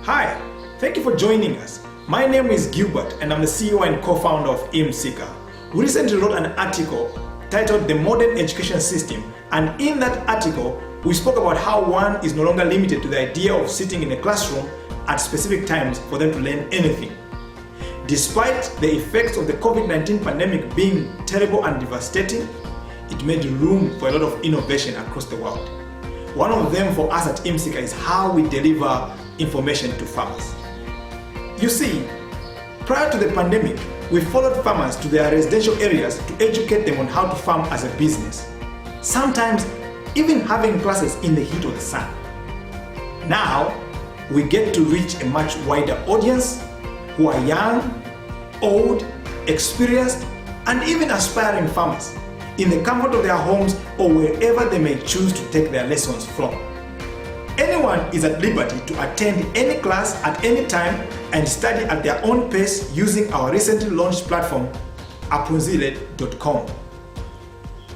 Hi, thank you for joining us. My name is Gilbert and I'm the CEO and co-founder of eMsika. We recently wrote an article titled The Modern Education System, and in that article we spoke about how one is no longer limited to the idea of sitting in a classroom at specific times for them to learn anything. Despite the effects of the COVID-19 pandemic being terrible and devastating, it made room for a lot of innovation across the world. One of them for us at eMsika is how we deliver information to farmers. You see, prior to the pandemic, we followed farmers to their residential areas to educate them on how to farm as a business, sometimes even having classes in the heat of the sun. Now, we get to reach a much wider audience who are young, old, experienced, and even aspiring farmers in the comfort of their homes or wherever they may choose to take their lessons from. Anyone is at liberty to attend any class at any time and study at their own pace using our recently launched platform, Apunzile.com.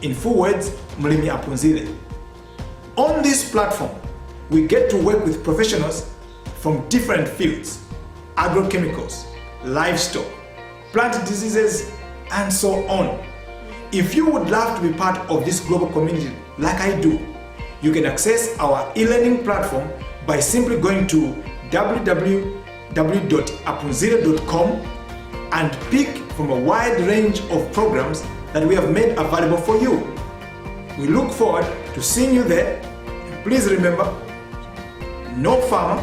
In full words, Mulimi Apunzile. On this platform, we get to work with professionals from different fields: agrochemicals, livestock, plant diseases, and so on. If you would love to be part of this global community like I do, you can access our e-learning platform by simply going to www.apunzile.com and pick from a wide range of programs that we have made available for you. We look forward to seeing you there. And please remember, no farmer,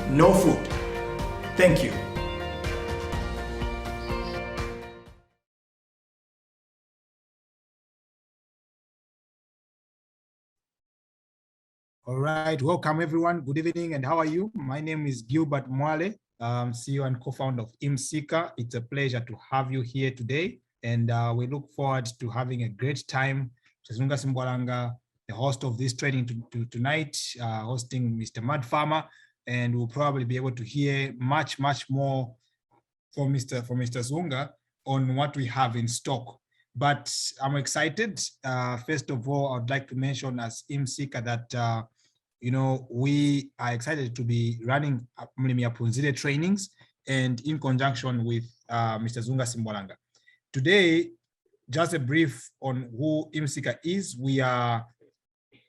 no food. Thank you. All right, welcome everyone. Good evening, and how are you? My name is Gilbert Mwale, CEO and co-founder of eMsika. It's a pleasure to have you here today, and we look forward to having a great time. Zhunga Simbwalanga, the host of this training tonight, hosting Mr. Mad Farmer, and we'll probably be able to hear much more from Mr. Zhunga on what we have in stock. But I'm excited. First of all, I'd like to mention as eMsika that we are excited to be running Mulimi Apunzile trainings, and in conjunction with Mr. Zhunga Simbwalanga. Today, just a brief on who eMsika is. We are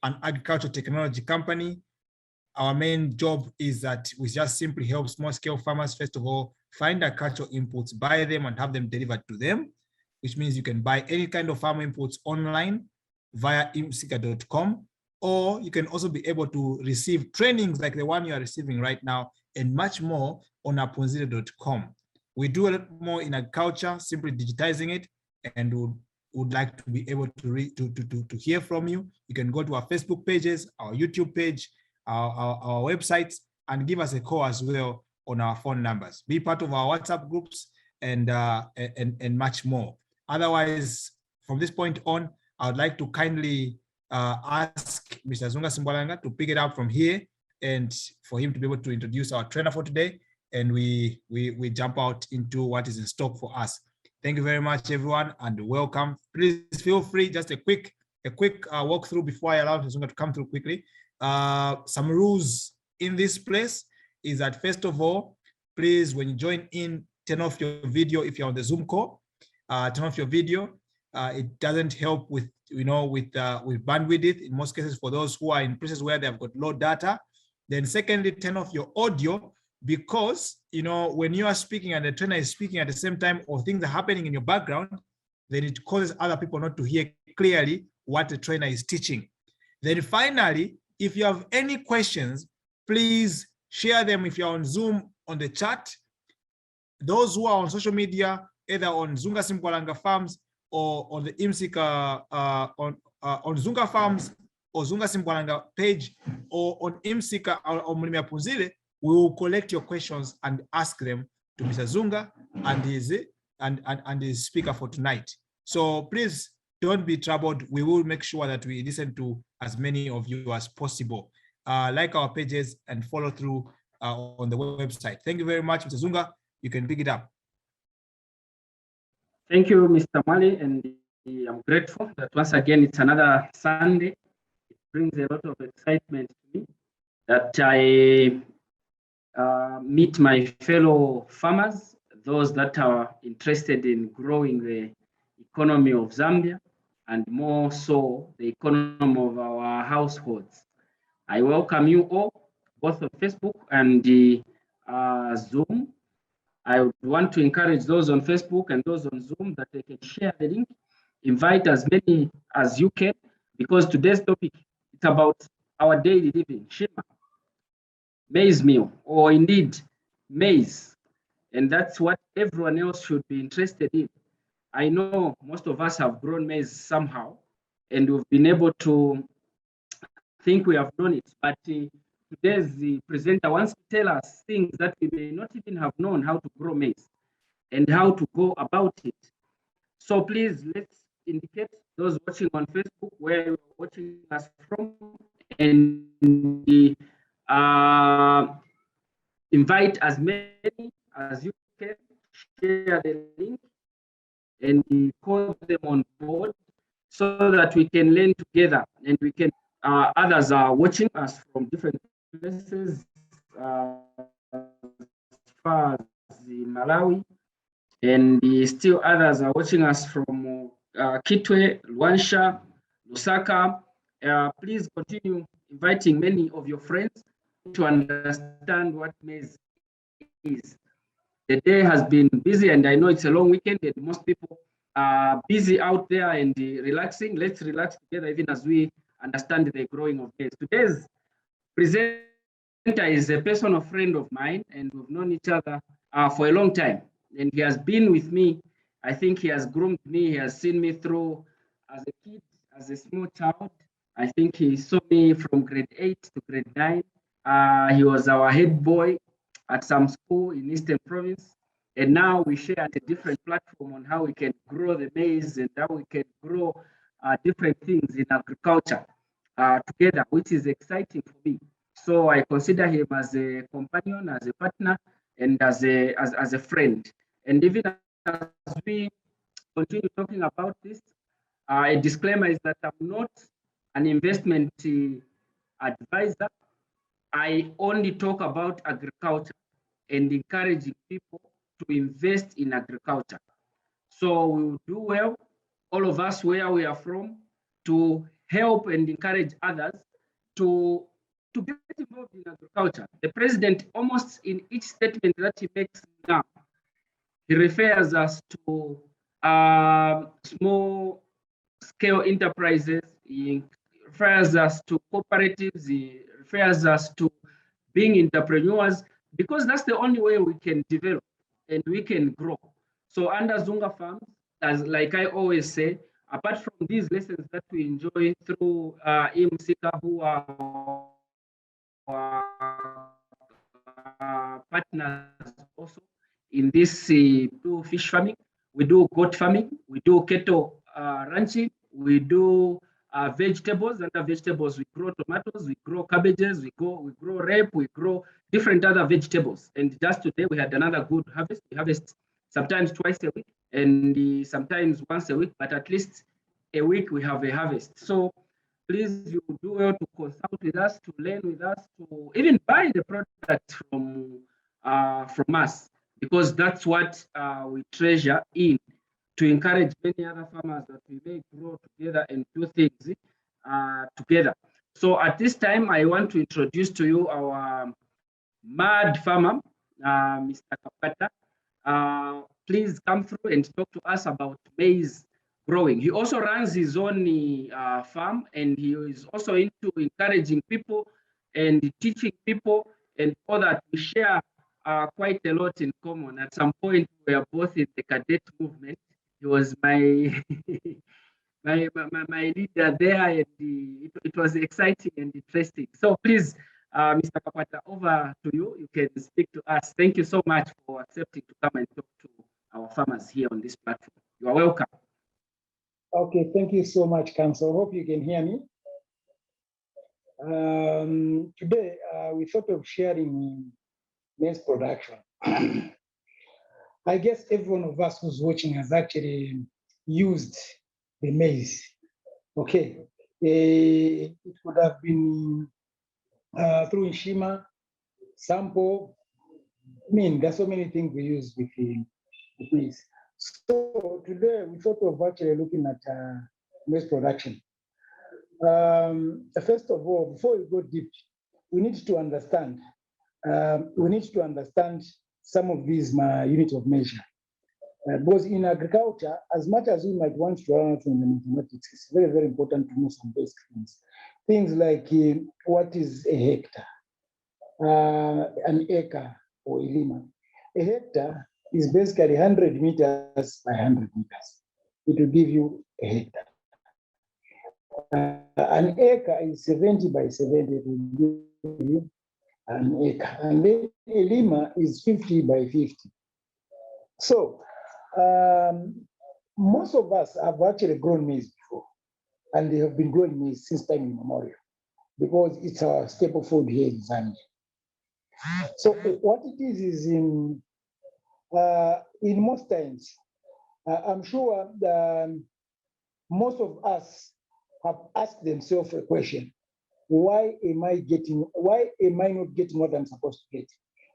an agricultural technology company. Our main job is that we just simply help small-scale farmers, first of all, find agricultural inputs, buy them, and have them delivered to them, which means you can buy any kind of farm inputs online via eMsika.com, or you can also be able to receive trainings like the one you are receiving right now and much more on Apunzile.com. We do a lot more in agriculture, simply digitizing it, and would like to be able to hear from you. You can go to our Facebook pages, our YouTube page, our websites, and give us a call as well on our phone numbers. Be part of our WhatsApp groups and much more. Otherwise, from this point on, I would like to kindly ask Mr. Zhunga Simbwalanga to pick it up from here, and for him to be able to introduce our trainer for today, and we jump out into what is in stock for us. Thank you very much, everyone, and welcome. Please feel free. Just a quick walkthrough before I allow Mr. Zhunga to come through quickly. Some rules in this place is that, first of all, please, when you join in, turn off your video if you're on the Zoom call. Turn off your video. It doesn't help with bandwidth in most cases for those who are in places where they've got low data. Then secondly, turn off your audio, because when you are speaking and the trainer is speaking at the same time, or things are happening in your background, then it causes other people not to hear clearly what the trainer is teaching. Then finally, if you have any questions, please share them if you're on Zoom on the chat. Those who are on social media, either on Zhunga Simbwalanga Farms or on the eMsika on Zhunga Farms or Zhunga Simbwalanga page, or on eMsika or Mulimi Apunzile, we will collect your questions and ask them to Mr. Zhunga and his speaker for tonight. So please don't be troubled. We will make sure that we listen to as many of you as possible. Like our pages and follow through on the website. Thank you very much, Mr. Zhunga. You can pick it up. Thank you, Mr. Mali, and I'm grateful that once again it's another Sunday. It brings a lot of excitement to me that I meet my fellow farmers, those that are interested in growing the economy of Zambia, and more so the economy of our households. I welcome you all, both on Facebook and the Zoom. I would want to encourage those on Facebook and those on Zoom that they can share the link, invite as many as you can, because today's topic is about our daily living, shima, maize meal, or indeed maize. And that's what everyone else should be interested in. I know most of us have grown maize somehow, and we've been able to think we have known it. But today's the presenter wants to tell us things that we may not even have known how to grow maize and how to go about it. So please, let's indicate those watching on Facebook where you're watching us from, and invite as many as you can, share the link, and call them on board so that we can learn together, and we can, others are watching us from different places, as far as Malawi, and still others are watching us from Kitwe, Luansha, Lusaka. Please continue inviting many of your friends to understand what maize is. The day has been busy, and I know it's a long weekend, and most people are busy out there and relaxing. Let's relax together, even as we understand the growing of maize. Today's presenter is a personal friend of mine, and we've known each other for a long time. And he has been with me. I think he has groomed me. He has seen me through as a kid, as a small child. I think he saw me from grade 8 to grade 9. He was our head boy at some school in Eastern Province. And now we share at a different platform on how we can grow the maize and how we can grow different things in agriculture together, which is exciting for me. So I consider him as a companion, as a partner, and as a friend. And even as we continue talking about this, a disclaimer is that I'm not an investment advisor. I only talk about agriculture and encouraging people to invest in agriculture. So we will do well, all of us where we are from, to help and encourage others to get involved in agriculture. The president, almost in each statement that he makes now, he refers us to small scale enterprises, he refers us to cooperatives, he refers us to being entrepreneurs, because that's the only way we can develop and we can grow. So under Zhunga Farms, as like I always say, apart from these lessons that we enjoy through eMsika, who are partners also in this do fish farming, we do goat farming, we do cattle ranching, we do vegetables. Under vegetables, we grow tomatoes, we grow cabbages, we grow rape, we grow different other vegetables. And just today we had another good harvest. We harvest sometimes twice a week and sometimes once a week, but at least a week we have a harvest. So please, you do well to consult with us, to learn with us, to even buy the product from us, because that's what we treasure in, to encourage many other farmers that we may grow together and do things together. So at this time, I want to introduce to you our mad farmer, Mr. Kapata. Please come through and talk to us about maize growing. He also runs his own farm, and he is also into encouraging people and teaching people, and all that. We share quite a lot in common. At some point, we are both in the cadet movement. He was my my leader there, and it was exciting and interesting. So please, Mr. Kapata, over to you. You can speak to us. Thank you so much for accepting to come and talk to our farmers here on this platform. You are welcome. Okay, thank you so much, Council. Hope you can hear me. Today, we thought of sharing maize production. I guess every one of us who's watching has actually used the maize. Okay, it could have been through Nshima, sample, mean, there's so many things we use with maize. So today we thought of actually looking at maize production. First of all, before we go deep, we need to understand. Some of these units of measure. Because in agriculture, as much as we might want to learn from the mathematics, it's very, very important to know some basic things. Things like what is a hectare, an acre, or a lima. A hectare is basically 100 meters by 100 meters. It will give you a hectare. An acre is 70 by 70. It will give you an acre. And then a lima is 50 by 50. So most of us have actually grown maize before, and they have been growing maize since time immemorial because it's our staple food here in Zambia. So what it is in most times, I'm sure most of us have asked themselves a question: why am I not getting what I'm supposed to get?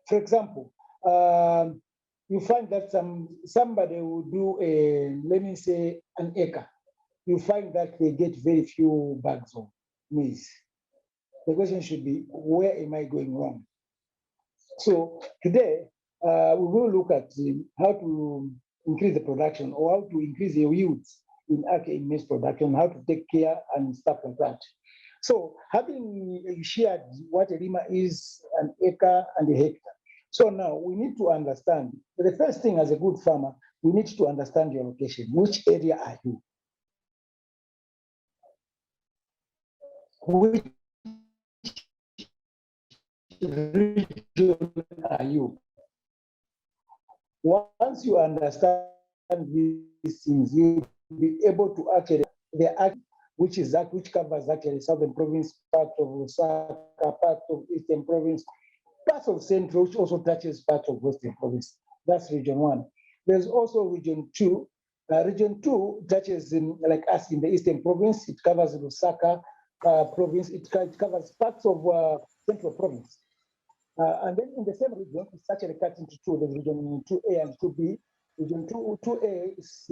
For example, you find that somebody will do let me say an acre. You find that they get very few bags of maize. The question should be, where am I going wrong? So today, we will look at how to increase the production or how to increase the yields in maize production, how to take care and stuff like that. So having shared what a lima is, an acre and a hectare. So now we need to understand, the first thing as a good farmer, we need to understand your location. Which area are you? Which region are you? Once you understand these things, you'll be able to actually, which covers actually Southern Province, part of Lusaka, part of Eastern Province, part of Central, which also touches part of Western Province. That's region 1. There's also region 2. Region 2 touches like us in the Eastern Province. It covers Lusaka Province. It covers parts of Central Province. And then in the same region, it's actually cut into two. There's region 2A and 2B. Region 2A is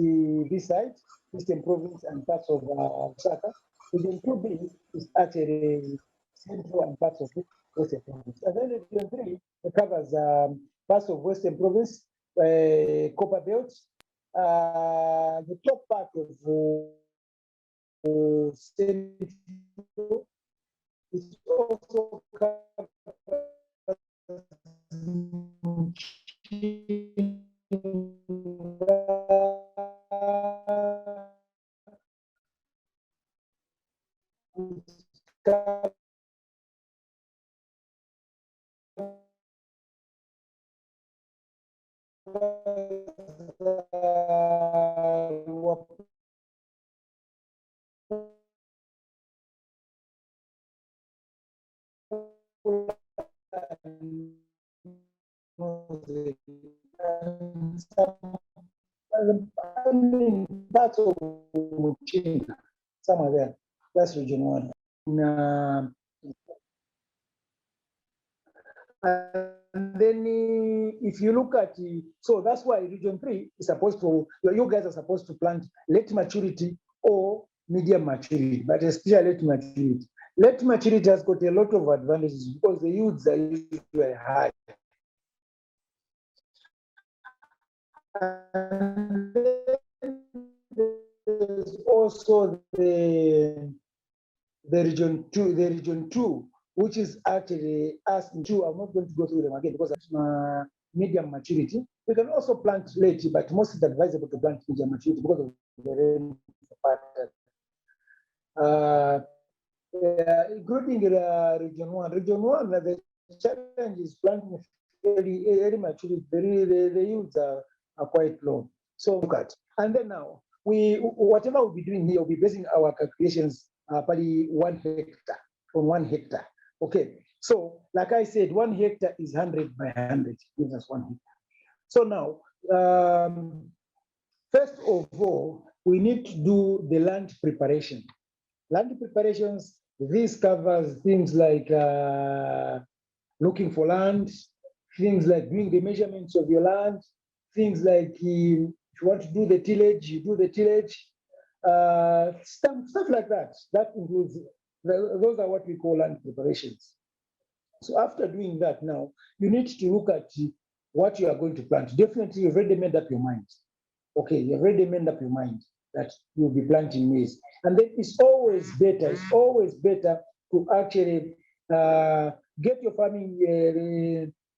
this side, Eastern Province and parts of Lusaka. Region 2B is actually Central and parts of Western Province. And then region 3 covers parts of Western Province, Copper Belt, the top part of Central. It also covers parts of China, somewhere there. That's region 1. And then if you look at, so that's why region 3 is supposed to, you guys are supposed to plant late maturity or medium maturity, but especially late maturity. Late maturity has got a lot of advantages because the yields are usually high. And there's also the region 2, which is actually us in 2. I'm not going to go through them again because that's medium maturity. We can also plant late, but most is advisable to plant medium maturity because of the rain pattern. Including region 1. Region 1, the challenge is planting early maturity. The yields are quite low. So look at, and then now whatever we'll be doing here, we'll be basing our calculations probably 1 hectare on 1 hectare. Okay, so like I said, 1 hectare is 100 by 100, gives us 1 hectare. So now, first of all, we need to do the land preparation. Land preparations, this covers things like looking for land, things like doing the measurements of your land, things like if you want to do the tillage, you do the tillage, stuff like that. That includes, those are what we call land preparations. So after doing that now, you need to look at what you are going to plant. Definitely you've already made up your mind. Okay, you've already made up your mind that you'll be planting maize. And then it's always better to actually get your farming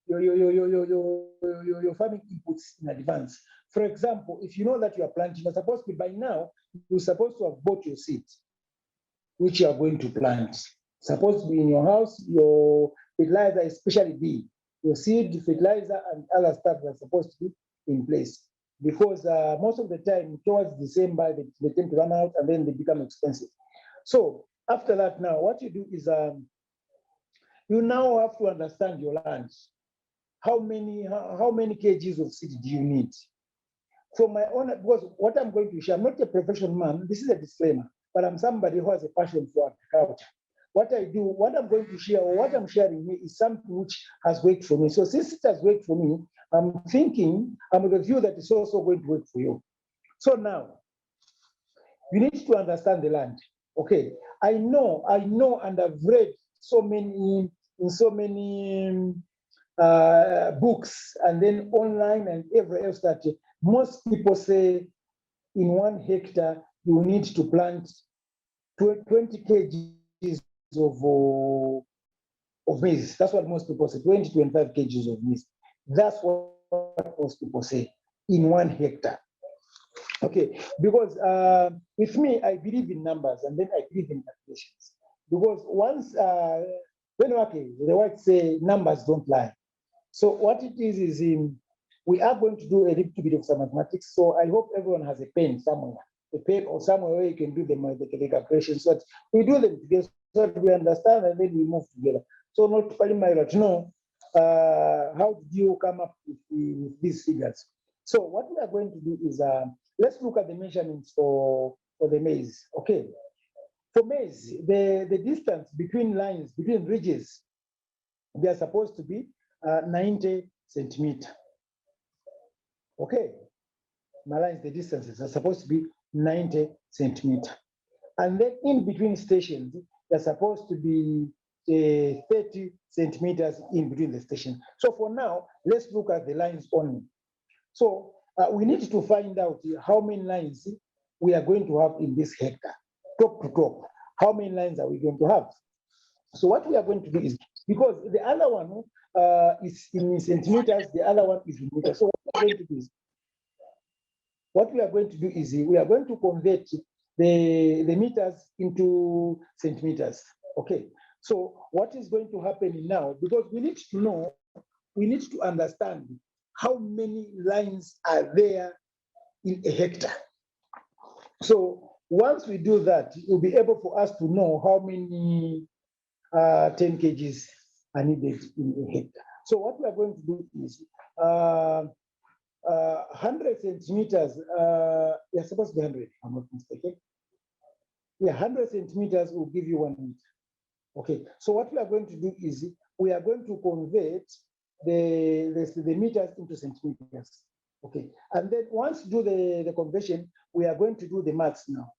your farming inputs in advance. For example, if you know that you are planting, you're supposed to be, by now, you're supposed to have bought your seed, which you are going to plant. Supposed to be in your house, your fertilizer, especially B, your seed, fertilizer, and other stuff are supposed to be in place. Because most of the time, towards December, they tend to run out and then they become expensive. So after that, now what you do is you now have to understand your land. How many kgs of seed do you need? From my own, because what I'm going to share, I'm not a professional man, this is a disclaimer, but I'm somebody who has a passion for agriculture. What I do, what I'm going to share, or what I'm sharing here is something which has worked for me. So since it has worked for me, I'm of the view that it's also going to work for you. So now, you need to understand the land. Okay, I know, and I've read so many books, and then online and everywhere else, that most people say in 1 hectare you need to plant 20 kgs of maize. That's what most people say, 20 to 25 kgs of maize. That's what most people say in 1 hectare. Okay, because with me, I believe in numbers, and then I believe in calculations. Because once, the whites say numbers don't lie. So what it is we are going to do a little bit of some mathematics. So I hope everyone has a pen somewhere, a pen or somewhere where you can do the calculations. So that we do them together, so that we understand and then we move together. So not primarily to know how did you come up with these figures. So what we are going to do is let's look at the measurements for the maize. Okay, for maize, the distance between lines, between ridges, they are supposed to be 90 centimeters. Okay, my lines, the distances are supposed to be 90 centimeters. And then in between stations, they're supposed to be 30 centimeters in between the station. So for now, let's look at the lines only. So we need to find out how many lines we are going to have in this hectare, top to top. How many lines are we going to have? So what we are going to do is, because the other one is in centimeters, the other one is in meters. So what we are going to do is we are going to convert the meters into centimeters. Okay. So what is going to happen now, because we need to know, we need to understand how many lines are there in a hectare. So once we do that, it will be able for us to know how many 10 kgs are needed in a hectare. So what we are going to do is 100 centimeters, they're supposed to be 100, if I'm not mistaken. Yeah, 100 centimeters will give you 1 meter. Okay, so what we are going to do is we are going to convert the meters into centimeters. Okay, and then once you do the conversion, we are going to do the maths now.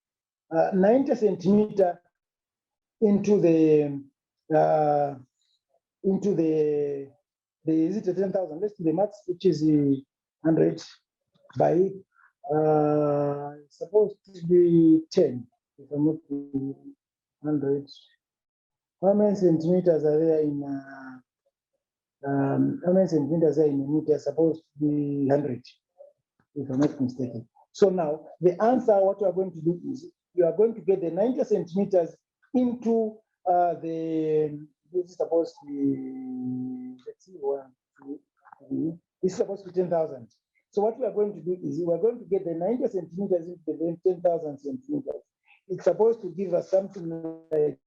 90 centimeter into the is it 10,000? Let's do the maths, which is 100 by supposed to be 10. If I'm not 100, how many centimeters are there in? How many centimeters are in a meter? Supposed to be 100, if I'm not mistaken. So now the answer, what you are going to do is you are going to get the 90 centimeters into this is supposed to be, let's see, 1, 2, 3. This is supposed to be 10,000. So what we are going to do is we are going to get the 90 centimeters into the 10,000 centimeters. It's supposed to give us something like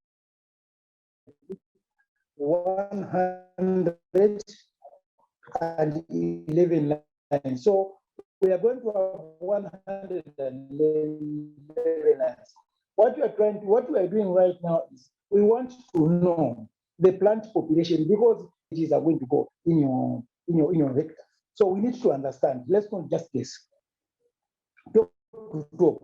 111 lines. So we are going to have 111 lines. What we are doing right now is we want to know the plant population, because these are going to go in in your hectare. So we need to understand, let's not just guess. Top to top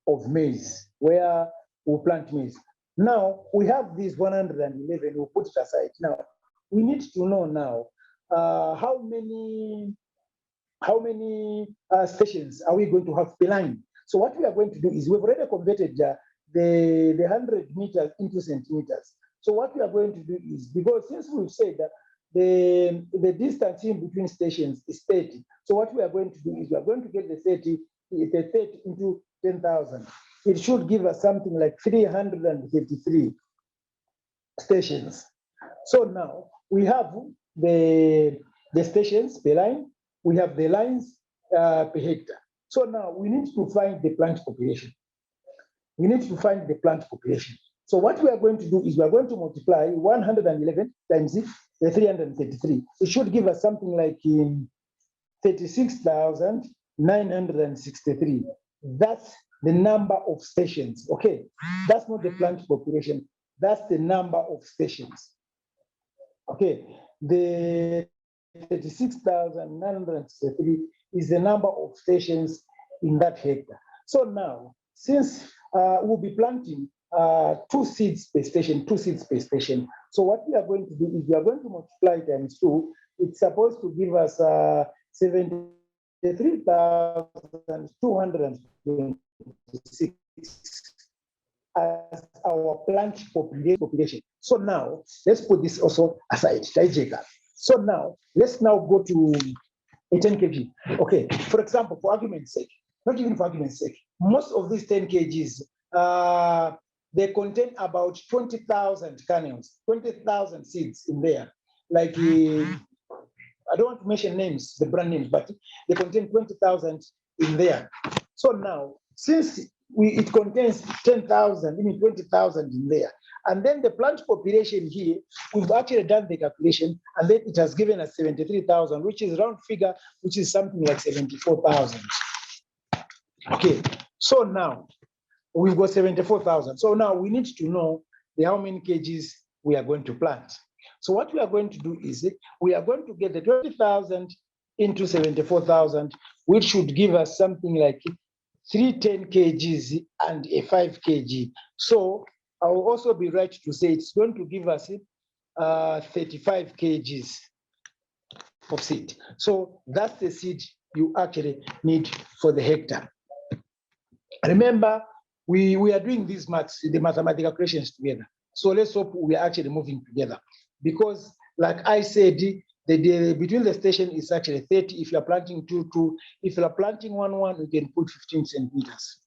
of maize, where we plant maize. Now we have these 111, we'll put it aside. Now we need to know now how many stations are we going to have per line. So what we are going to do is we've already converted the 100 meters into centimeters. So what we are going to do is, because since we've said that the distance in between stations is 30, so what we are going to do is we are going to get the 30 into 10,000. It should give us something like 333 stations. So now we have the stations per line, we have the lines per hectare. So now we need to find the plant population. We need to find the plant population. So what we are going to do is we are going to multiply 111 times the 333. It should give us something like 36,963. That's the number of stations. Okay, that's not the plant population. That's the number of stations. Okay, the 36,963 is the number of stations in that hectare. So now, since we'll be planting 2 seeds per station, 2 seeds per station. So what we are going to do is we are going to multiply times 2. It's supposed to give us 73,226 as our plant population. So now let's put this also aside. So now let's now go to a 10 kg. Okay, for example, for argument's sake, not even for argument's sake, most of these 10 kgs, they contain about 20,000 kernels, 20,000 seeds in there. Like, I don't want to mention names, the brand names, but they contain 20,000 in there. So now, since it contains 10,000, 20,000 in there, and then the plant population here, we've actually done the calculation, and then it has given us 73,000, which is round figure, which is something like 74,000. Okay, so now we've got 74,000. So now we need to know how many kgs we are going to plant. So what we are going to do is we are going to get the 20,000 into 74,000, which should give us something like 310 kgs and a 5 kg. So I will also be right to say it's going to give us 35 kgs of seed. So that's the seed you actually need for the hectare. Remember, we are doing these maths, the mathematical equations together. So let's hope we are actually moving together. Because like I said, the between the station is actually 30. If you're planting 2, if you're planting 1, you can put 15 centimeters.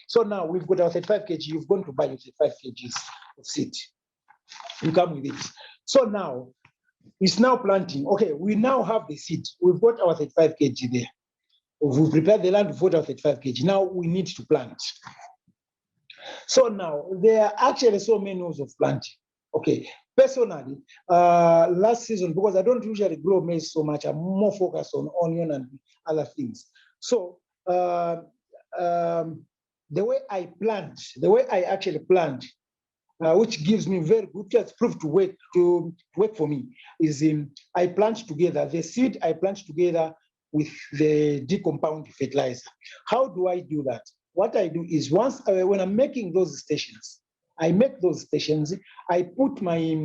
So now we've got our 35 kg. You've gone to buy your 35 kgs of seed. You come with it. So now it's now planting. Okay, we now have the seed. We've got our 35 kg there. We've prepared the land, we've got our 35 kg. Now we need to plant. So now there are actually so many ways of planting. Okay, personally, last season, because I don't usually grow maize so much, I'm more focused on onion and other things. So the way I actually plant, which gives me very good, just proved to work for me, is I plant together the seed. I plant together with the decompound fertilizer. How do I do that? What I do is once when I'm making those stations, I make those stations, I put my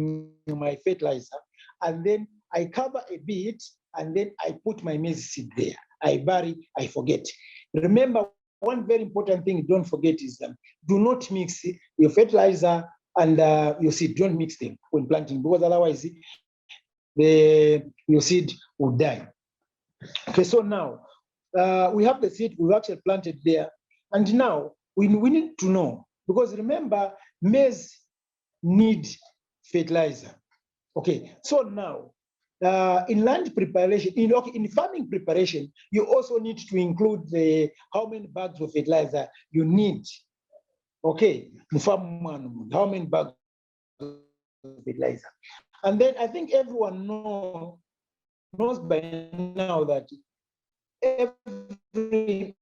fertilizer, and then I cover a bit, and then I put my maize seed there. I bury, I forget. Remember, one very important thing don't forget is do not mix your fertilizer and your seed. Don't mix them when planting, because otherwise your seed will die. Okay, so now we have the seed we've actually planted there, and now we need to know, because remember, maize need fertilizer. Okay, so now in land preparation, in farming preparation, you also need to include how many bags of fertilizer you need. Okay, how many bags of fertilizer, and then I think everyone knows by now that every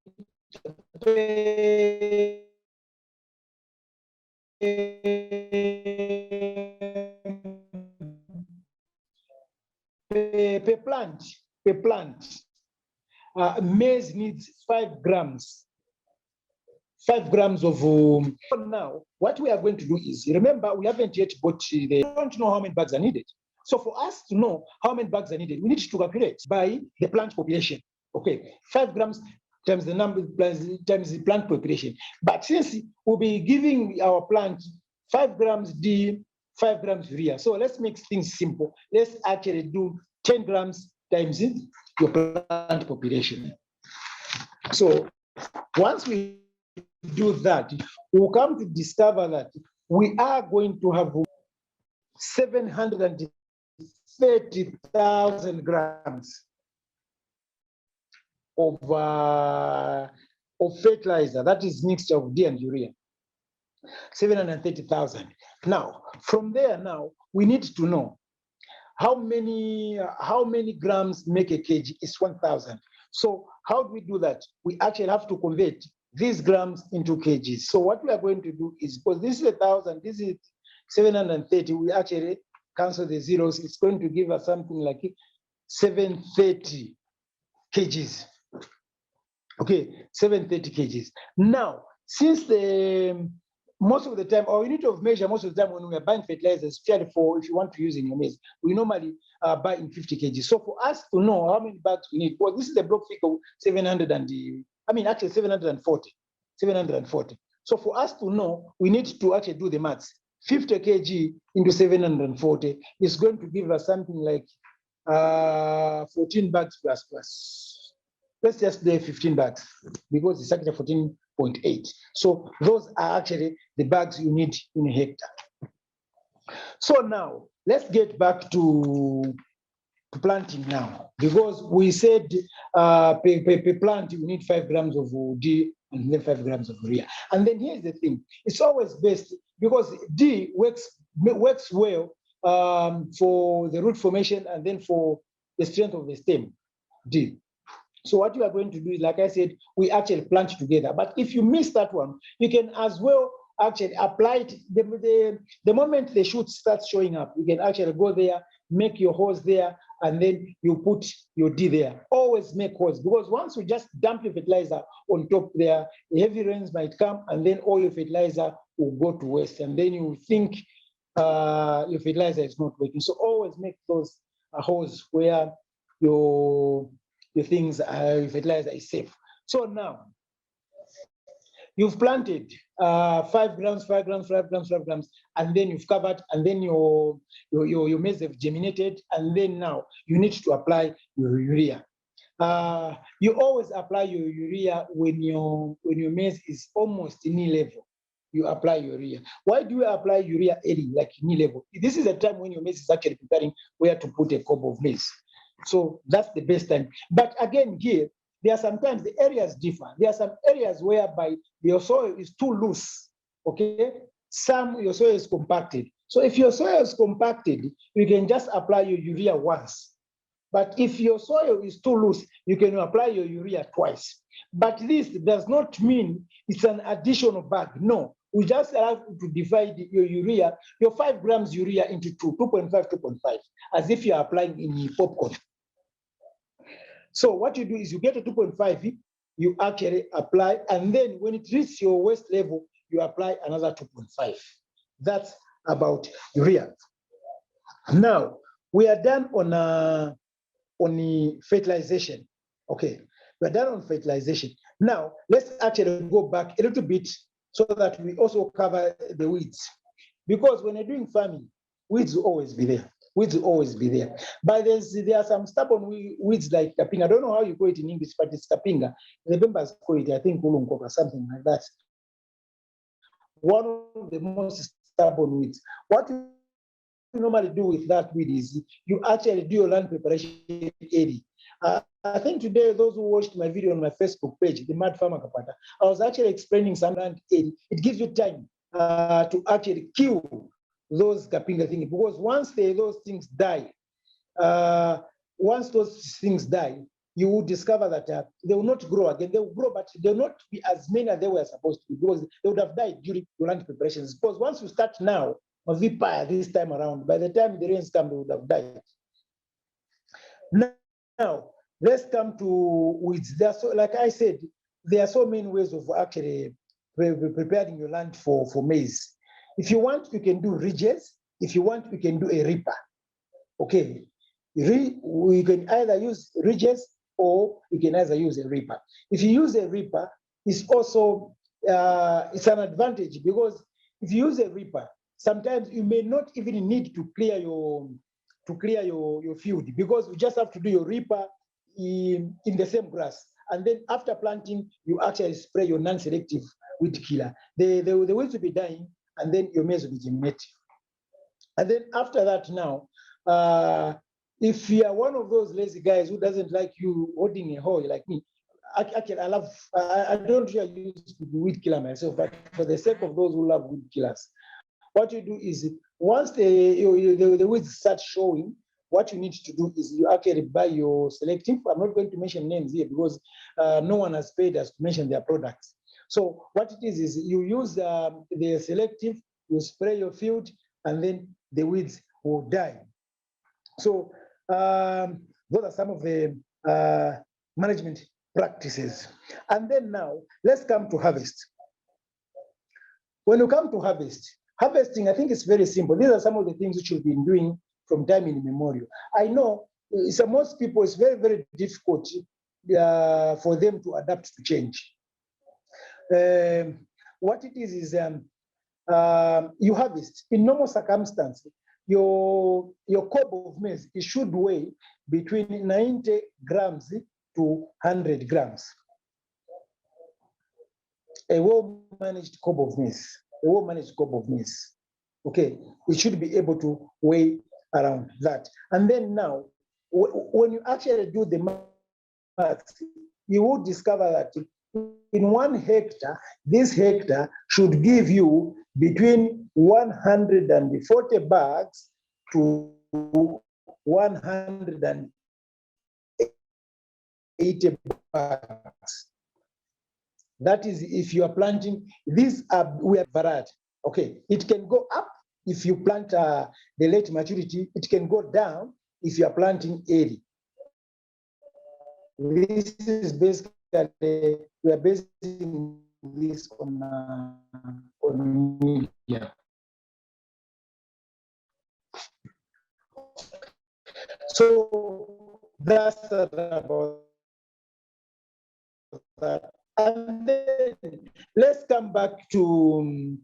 per plant, maize needs 5 grams. 5 grams of now what we are going to do is, remember, we haven't yet got we don't know how many bags are needed. So for us to know how many bags are needed, we need to calculate by the plant population. Okay, 5 grams times the number times the plant population. But since we'll be giving our plant 5 grams D, 5 grams urea, so let's make things simple. Let's actually do 10 grams times your plant population. So once we do that, we'll come to discover that we are going to have 730,000 grams of fertilizer, that is mixture of D and urea. 730,000. Now, from there, now we need to know how many grams make a kg is 1,000. So how do we do that? We actually have to convert these grams into kgs. So what we are going to do is, because this is 1,000, this is 730, we actually cancel the zeros. It's going to give us something like 730 kgs. Okay, 730 kgs. Now, since most of the time, our unit of measure, most of the time when we are buying fertilizers, especially for if you want to use in your maize, we normally buy in 50 kg. So for us to know how many bags we need, well, this is a block figure 740. So for us to know, we need to actually do the maths. 50 kg into 740 is going to give us something like 14 bags plus. Let's just do 15 bags because it's actually 14.8. So those are actually the bags you need in a hectare. So now let's get back to planting now, because we said per plant you need 5 grams of D and then 5 grams of urea. And then here's the thing, it's always best because D works well for the root formation and then for the strength of the stem, D. So what you are going to do is, like I said, we actually plant together. But if you miss that one, you can as well actually apply it. The moment the shoot starts showing up, you can actually go there, make your hose there, and then you put your D there. Always make hose, because once you just dump your fertilizer on top there, the heavy rains might come, and then all your fertilizer will go to waste, and then you think your fertilizer is not working. So always make those hose where your things your fertilizer is safe. So now you've planted 5 grams, 5 grams, 5 grams, 5 grams, and then you've covered, and then your maize have germinated, and then now you need to apply your urea. You always apply your urea when your maize is almost knee level. You apply urea. Why do you apply urea early, like knee level? This is a time when your maize is actually preparing where to put a cob of maize. So that's the best time. But again, here, there are sometimes the areas differ. There are some areas whereby your soil is too loose, okay? Your soil is compacted. So if your soil is compacted, you can just apply your urea once. But if your soil is too loose, you can apply your urea twice. But this does not mean it's an additional bag. No, we just have to divide your urea, your 5 grams urea into 2.5, 2.5, as if you're applying in popcorn. So what you do is you get a 2.5, you actually apply, and then when it reaches your waste level, you apply another 2.5. That's about urea. Now, we are done on the fertilization. Okay, we're done on fertilization. Now, let's actually go back a little bit so that we also cover the weeds. Because when you're doing farming, weeds will always be there. Weeds will always be there. But there are some stubborn weeds like kapinga. I don't know how you call it in English, but it's kapinga. The members call it, I think, ulunkoka, something like that. One of the most stubborn weeds. What you normally do with that weed is you actually do your land preparation early. I think today, those who watched my video on my Facebook page, the Mad Farmer Kapata, I was actually explaining some land early. It gives you time to actually kill those kapinga things, because once those things die, you will discover that they will not grow again. They will grow, but they will not be as many as they were supposed to be, because they would have died during your land preparations. Because once you start now, this time around, by the time the rains come, they would have died. Now, let's come to weeds. So, like I said, there are so many ways of actually preparing your land for maize. If you want, you can do ridges. If you want, you can do a reaper. Okay, we can either use ridges or you can either use a reaper. If you use a reaper, it's also it's an advantage, because if you use a reaper, sometimes you may not even need to clear your field, because you just have to do your reaper in the same grass, and then after planting, you actually spray your non-selective weed killer. The weeds will be dying, and then your maize will be germinating. And then after that, now, if you are one of those lazy guys who doesn't like you holding a hoe like me, actually, I don't really use weed killer myself, but for the sake of those who love weed killers, what you do is, once the weeds start showing, what you need to do is you actually buy your selective. I'm not going to mention names here because no one has paid us to mention their products. So what it is you use the selective, you spray your field, and then the weeds will die. So those are some of the management practices. And then now, let's come to harvest. When you come to harvesting, I think it's very simple. These are some of the things which you've been doing from time immemorial. I know most people, it's very, very difficult for them to adapt to change. What it is you harvest. In normal circumstances, your cob of maize, it should weigh between 90 grams to 100 grams. A well-managed cob of maize, okay, it should be able to weigh around that. And then now, when you actually do the math, you will discover that in 1 hectare, this hectare should give you between 140 bags to 180 bags. That is if you are planting, we are varied. Okay, it can go up if you plant the late maturity, it can go down if you are planting early. This is basically, we are basing this on media. So that's about that. And then let's come back to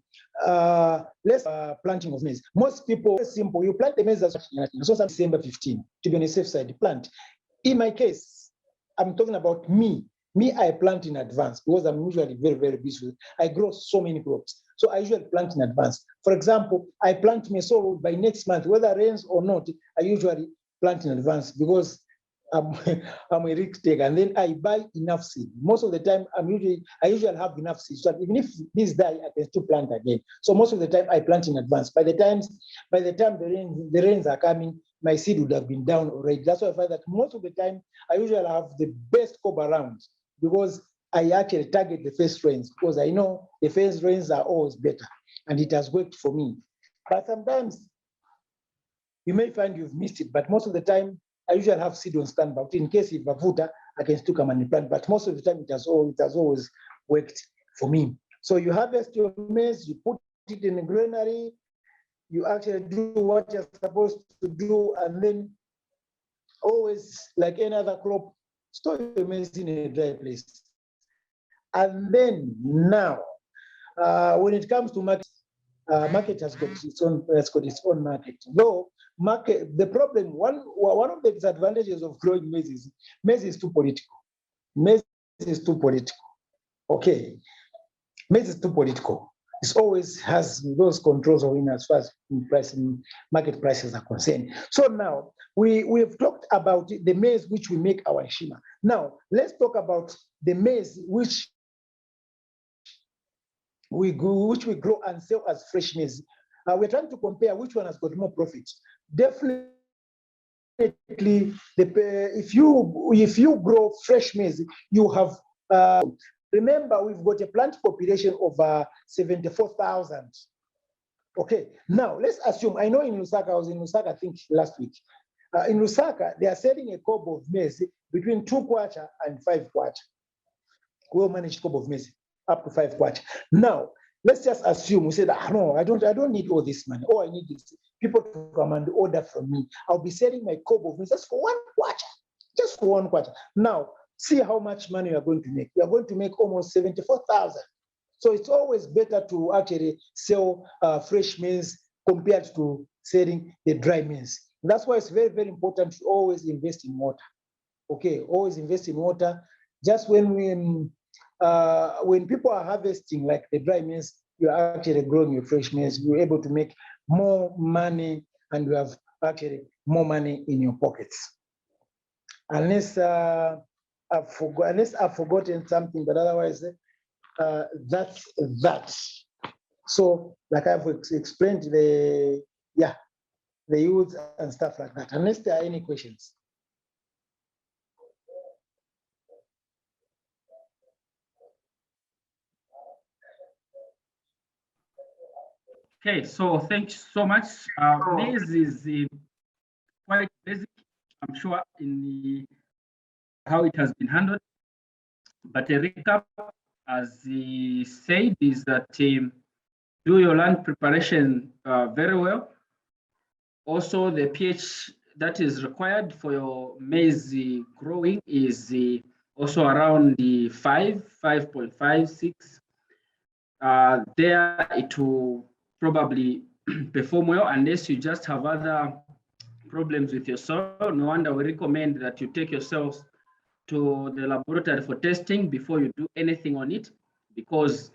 planting of maize. Most people, it's simple. You plant the maize as so December 15 to be on the safe side. Plant. In my case, I'm talking about me. I plant in advance because I'm usually very, very busy. I grow so many crops. So I usually plant in advance. For example, I plant my soil by next month, whether it rains or not, I usually plant in advance because I'm a risk taker, and then I buy enough seed. Most of the time, I usually have enough seed, so that even if this die, I can still plant again. So most of the time, I plant in advance. By the time the rains are coming, my seed would have been down already. That's why I find that most of the time, I usually have the best crop around because I actually target the first rains, because I know the first rains are always better, and it has worked for me. But sometimes you may find you've missed it, but most of the time, I usually have seed on standby. In case if Vavuta, I can still come and plant. But most of the time, it has always worked for me. So you harvest your maize, you put it in a granary, you actually do what you're supposed to do, and then always, like any other crop, store your maize in a dry place. And then now, when it comes to market, market has got its own market. Though the problem, one of the disadvantages of growing maize is too political. Maize is too political. Okay, maize is too political. It always has those controls of as far as market prices are concerned. So now we've talked about the maize which we make our shima. Now let's talk about the maize which we grow and sell as fresh maize. We're trying to compare which one has got more profit. Definitely, if you grow fresh maize, you have. Remember, we've got a plant population of 74,000. Okay, now let's assume. I know in Lusaka, I was in Lusaka, I think last week. In Lusaka, they are selling a cob of maize between 2 kwacha and 5 kwacha. Well-managed cob of maize up to 5 kwacha. Now, let's just assume we say that no, I don't need all this money. All I need is people to come and order from me. I'll be selling my cob of maize just for 1 kwacha, just for 1 kwacha. Now, see how much money you are going to make. You are going to make almost 74,000. So it's always better to actually sell fresh maize compared to selling the dry maize. That's why it's very, very important to always invest in water. Okay, always invest in water. Just when people are harvesting like the dry maize, you're actually growing your fresh maize, you're able to make more money and you have actually more money in your pockets. Unless I've forgotten something, but otherwise, that's that. So, like I've explained the use and stuff like that. Unless there are any questions. Okay, so thanks so much. Maize is quite basic, I'm sure, in how it has been handled. But a recap, as he said, is that do your land preparation very well. Also, the pH that is required for your maize growing is also around the 5.5, 6. There it will probably perform well unless you just have other problems with your soil. No wonder we recommend that you take yourselves to the laboratory for testing before you do anything on it, because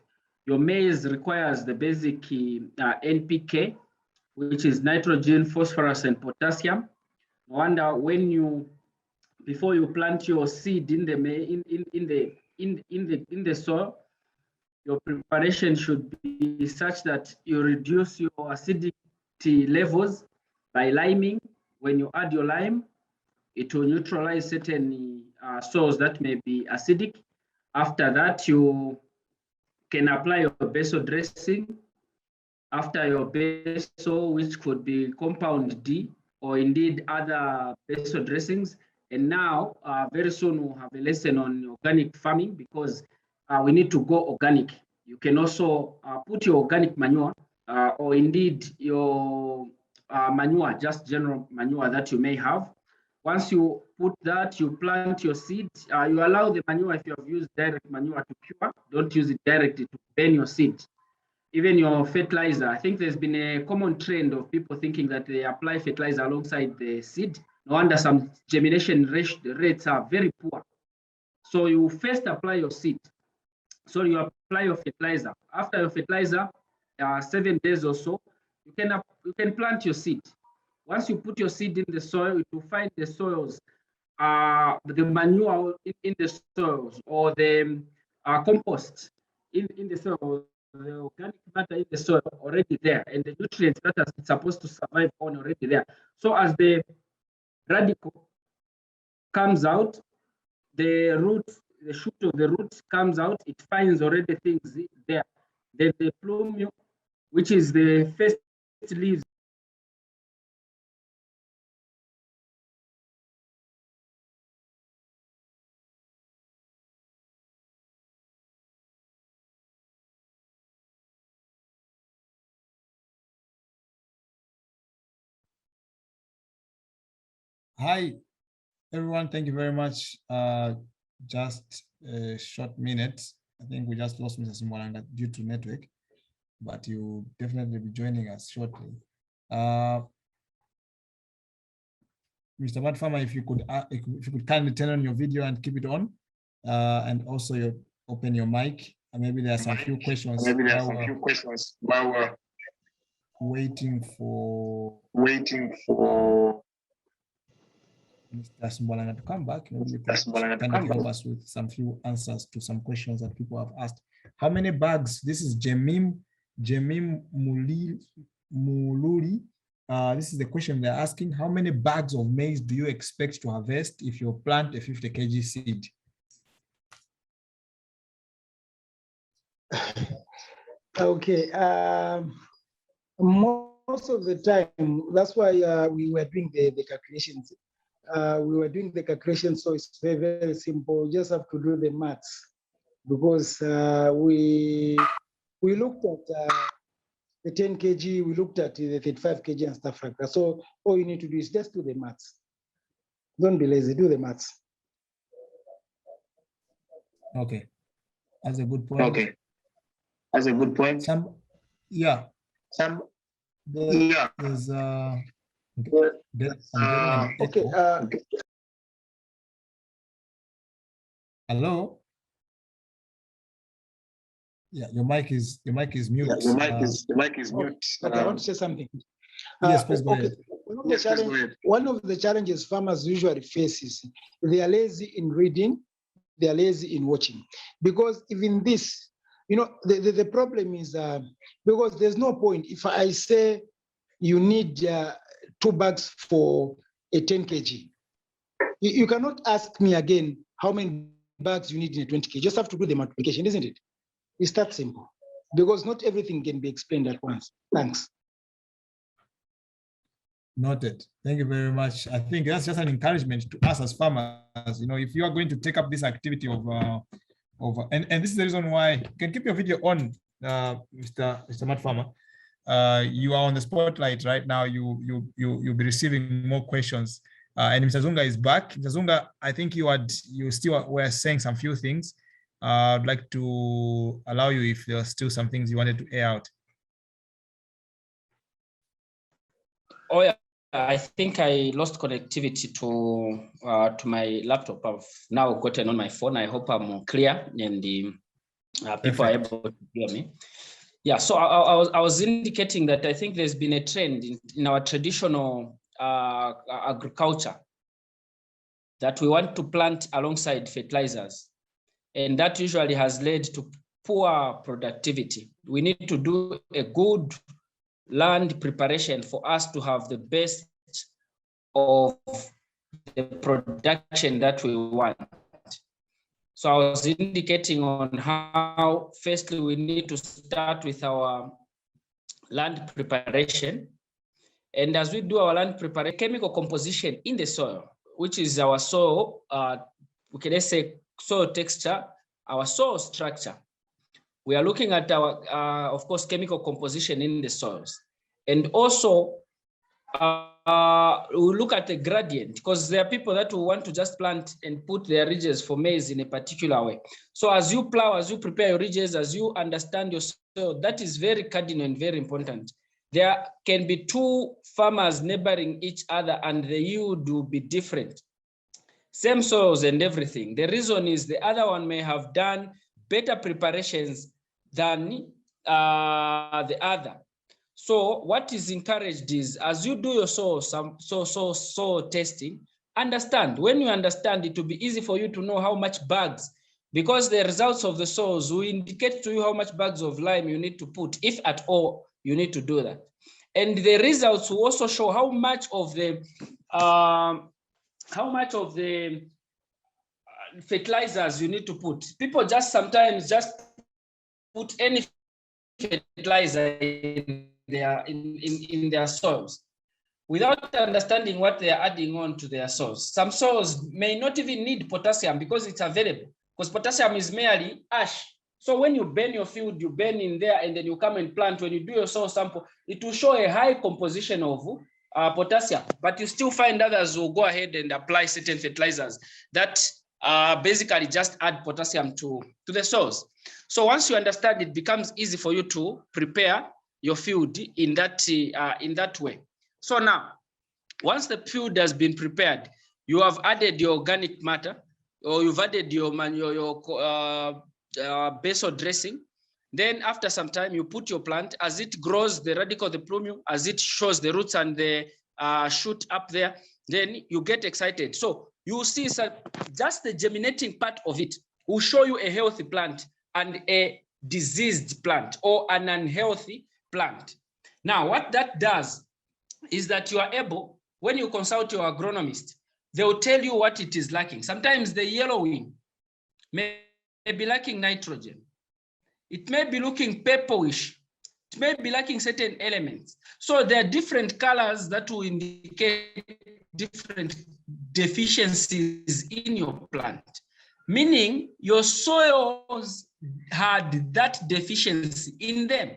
your maize requires the basic NPK, which is nitrogen, phosphorus, and potassium. No wonder before you plant your seed in the soil, your preparation should be such that you reduce your acidity levels by liming. When you add your lime, it will neutralize certain soils that may be acidic. After that, you can apply your basal dressing. After your basal, which could be compound D or indeed other basal dressings. And now, very soon we'll have a lesson on organic farming, because we need to go organic. You can also put your organic manure or indeed your manure, just general manure that you may have. Once you put that, you plant your seed. You allow the manure, if you have used direct manure, to cure. Don't use it directly to burn your seed. Even your fertilizer, I think there's been a common trend of people thinking that they apply fertilizer alongside the seed. No wonder some germination rates are very poor. So you first apply your seed. So you apply your fertilizer. After your fertilizer, 7 days or so, you can plant your seed. Once you put your seed in the soil, you find the soils, the manure in the soils, or the compost in the soil, the organic matter in the soil already there, and the nutrients that are supposed to survive on already there. So as the radicle comes out, the shoot of the roots comes out, it finds already things there. Then the plume, which is the first leaves, Hi, everyone. Thank you very much. Just a short minute. I think we just lost Mr. Simbwalanga due to network, but you definitely be joining us shortly. Mr. Bad Farmer, if you could kindly turn on your video and keep it on, and also open your mic. And maybe there are some few questions. While we're waiting for Mr. Simbwalanga to come back. Maybe you can help us with some few answers to some questions that people have asked. How many bags? This is Jemim Muluri. This is the question they're asking. How many bags of maize do you expect to harvest if you plant a 50 kg seed? Okay. More most of the time, that's why we were doing the calculations. We were doing the calculations, so it's very, very simple. You just have to do the maths, because we looked at the 10 kg, we looked at the 35 kg and stuff like that. So all you need to do is just do the maths. Don't be lazy, do the maths. Okay, that's a good point. Okay, that's a good point. Some, yeah. Some, There's I'm getting an Okay. echo. Hello. Yeah, your mic is mute. yeah, the mic is mute. Okay, I want to say something. Yes, please go okay. ahead. One of the challenges farmers usually face is they are lazy in reading, they are lazy in watching. Because even this, you know, the problem is because there's no point. If I say you need 2 bags for a 10 kg, you cannot ask me again how many bags you need in a 20 kg. You just have to do the multiplication, isn't it? It's that simple. Because not everything can be explained at once. Thanks. Noted. Thank you very much. I think that's just an encouragement to us as farmers. You know, if you are going to take up this activity and this is the reason why you can keep your video on, Mr. Matt Farmer. You are on the spotlight right now. You'll be receiving more questions. And Mr. Zhunga is back. Mr. Zhunga, I think you still were saying some few things. I'd like to allow you if there are still some things you wanted to air out. Oh yeah, I think I lost connectivity to my laptop. I've now gotten on my phone. I hope I'm clear and people are able to hear me. Yeah, so I was indicating that I think there's been a trend in our traditional agriculture that we want to plant alongside fertilizers. And that usually has led to poor productivity. We need to do a good land preparation for us to have the best of the production that we want. So I was indicating on how, firstly, we need to start with our land preparation. And as we do our land preparation, chemical composition in the soil, which is our soil, let's say soil texture, our soil structure. We are looking at our, of course, chemical composition in the soils. And also, we look at the gradient, because there are people that will want to just plant and put their ridges for maize in a particular way. So as you plow, as you prepare your ridges, as you understand your soil, that is very cardinal and very important. There can be 2 farmers neighboring each other and the yield will be different. Same soils and everything. The reason is the other one may have done better preparations than the other. So what is encouraged is, as you do your soil testing, understand. When you understand, it will be easy for you to know how much bags, because the results of the soils will indicate to you how much bags of lime you need to put, if at all you need to do that. And the results will also show how much of the fertilizers you need to put. People just sometimes just put any fertilizer in their soils without understanding what they are adding on to their soils. Some soils may not even need potassium because it's available, because potassium is merely ash. So when you burn your field, you burn in there and then you come and plant. When you do your soil sample, it will show a high composition of potassium, but you still find others who go ahead and apply certain fertilizers that basically just add potassium to the soils. So once you understand, it becomes easy for you to prepare your field in that way. So now, once the field has been prepared, you have added your organic matter, or you've added your basal dressing. Then after some time, you put your plant. As it grows, the radicle, the plume, as it shows the roots and the shoot up there, then you get excited. So you see just the germinating part of it will show you a healthy plant and a diseased plant or an unhealthy plant. Now, what that does is that you are able, when you consult your agronomist, they will tell you what it is lacking. Sometimes the yellowing may be lacking nitrogen. It may be looking purplish. may be lacking certain elements. So there are different colors that will indicate different deficiencies in your plant, meaning your soils had that deficiency in them.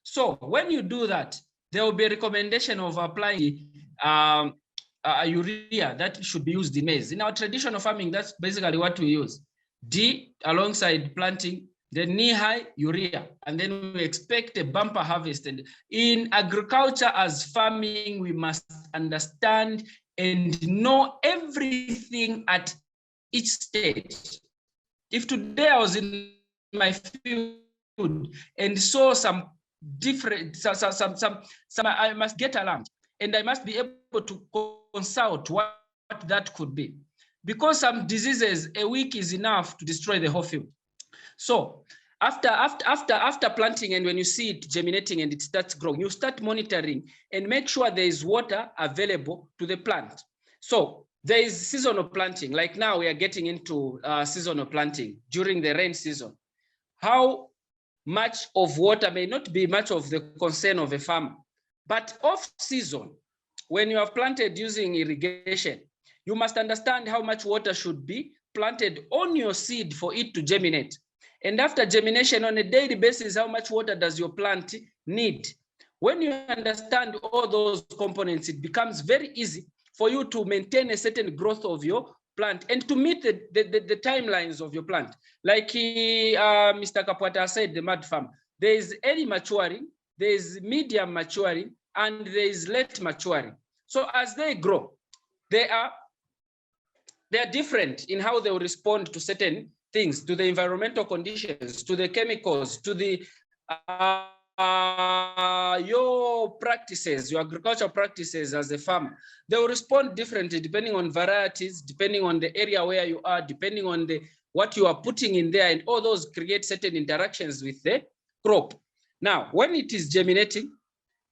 So when you do that, there will be a recommendation of applying urea that should be used in maize. In our traditional farming, that's basically what we use. D alongside planting, then knee-high urea, and then we expect a bumper harvest. And in agriculture as farming, we must understand and know everything at each stage. If today I was in my field and saw some different, I must get alarmed, and I must be able to consult what that could be, because some diseases, a week is enough to destroy the whole field. So after planting, and when you see it germinating and it starts growing, you start monitoring and make sure there is water available to the plant. So there is seasonal planting. Like now we are getting into seasonal planting during the rain season. How much of water may not be much of the concern of a farmer, but off season, when you have planted using irrigation, you must understand how much water should be planted on your seed for it to germinate. And after germination, on a daily basis, how much water does your plant need? When you understand all those components, it becomes very easy for you to maintain a certain growth of your plant and to meet the timelines of your plant. Like Mr. Kapwata said, the mud farm, there is early maturing, there is medium maturing, and there is late maturing. So as they grow, they are different in how they will respond to certain things, to the environmental conditions, to the chemicals, to the your practices, your agricultural practices as a farmer. They will respond differently depending on varieties, depending on the area where you are, depending on what you are putting in there, and all those create certain interactions with the crop. Now, when it is germinating,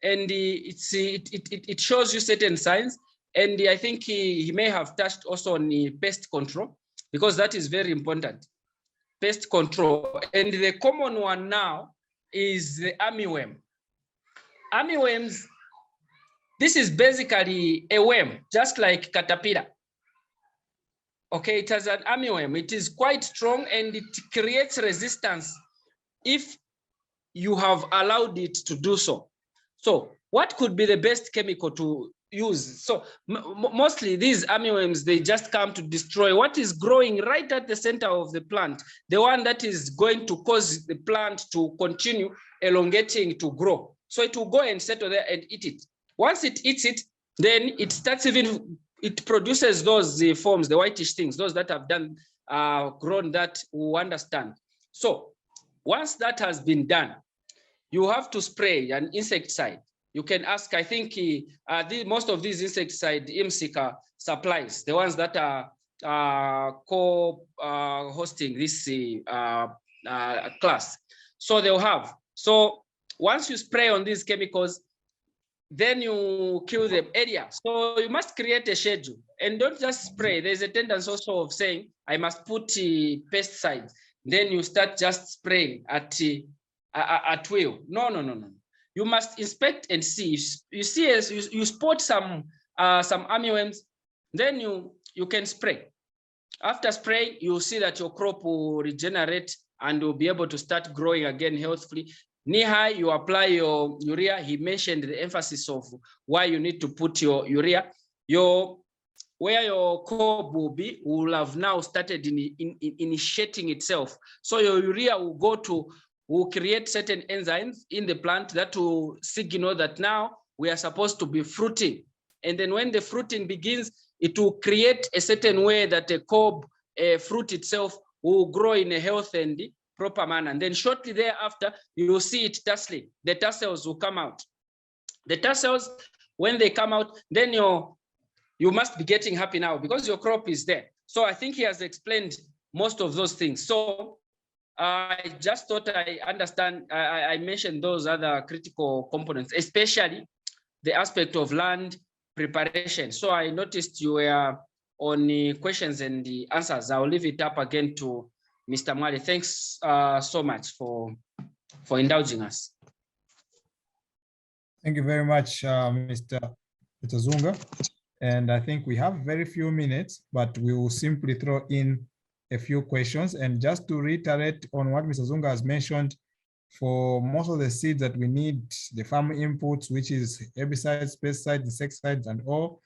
and it shows you certain signs, and I think he may have touched also on the pest control, because that is very important. Pest control, and the common one now is the armyworm. Armyworms, this is basically a worm, just like caterpillar. Okay, it has an armyworm. It is quite strong and it creates resistance if you have allowed it to do so. So what could be the best chemical to use? So mostly these armyworms, they just come to destroy what is growing right at the center of the plant, the one that is going to cause the plant to continue elongating to grow. So it will go and settle there and eat it. Once it eats it, then it starts it produces those forms, the whitish things, those that have done grown, that will understand. So once that has been done, you have to spray an insecticide. You can ask, I think most of these insecticide eMsika supplies, the ones that are co-hosting this class. So they'll have. So once you spray on these chemicals, then you kill the area. So you must create a schedule and don't just spray. There's a tendency also of saying, I must put pesticides. Then you start just spraying at will. No. You must inspect and see. You see, as you spot some armyworms, then you can spray. After spray, you'll see that your crop will regenerate and will be able to start growing again healthfully. Knee-high, you apply your urea. He mentioned the emphasis of why you need to put your urea. Where your cob will have now started initiating itself. So your urea will create certain enzymes in the plant that will signal that now we are supposed to be fruiting. And then when the fruiting begins, it will create a certain way that a cob, fruit itself, will grow in a healthy and proper manner. And then shortly thereafter, you will see it tasseling. The tassels will come out. The tassels, when they come out, then you must be getting happy now because your crop is there. So I think he has explained most of those things. So I just thought I mentioned those other critical components, especially the aspect of land preparation. So I noticed you were on the questions and the answers. I'll leave it up again to Mr. Mwale. Thanks so much for indulging us. Thank you very much, Mr. Zhunga. And I think we have very few minutes, but we will simply throw in a few questions. And just to reiterate on what Mr. Zhunga has mentioned, for most of the seeds that we need, the farm inputs, which is herbicides, pesticides, insecticides, and all,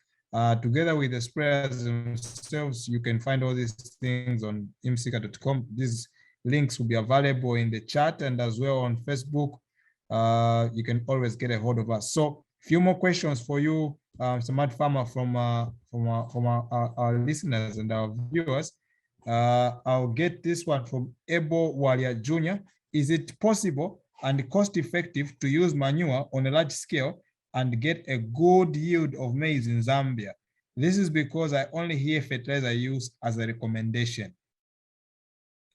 together with the sprayers themselves, you can find all these things on eMsika.com. These links will be available in the chat and as well on Facebook. You can always get a hold of us. So, a few more questions for you, Smart Farmer, from our listeners and our viewers. I'll get this one from Ebo Walia Jr. Is it possible and cost-effective to use manure on a large scale and get a good yield of maize in Zambia? This is because I only hear fertilizer use as a recommendation.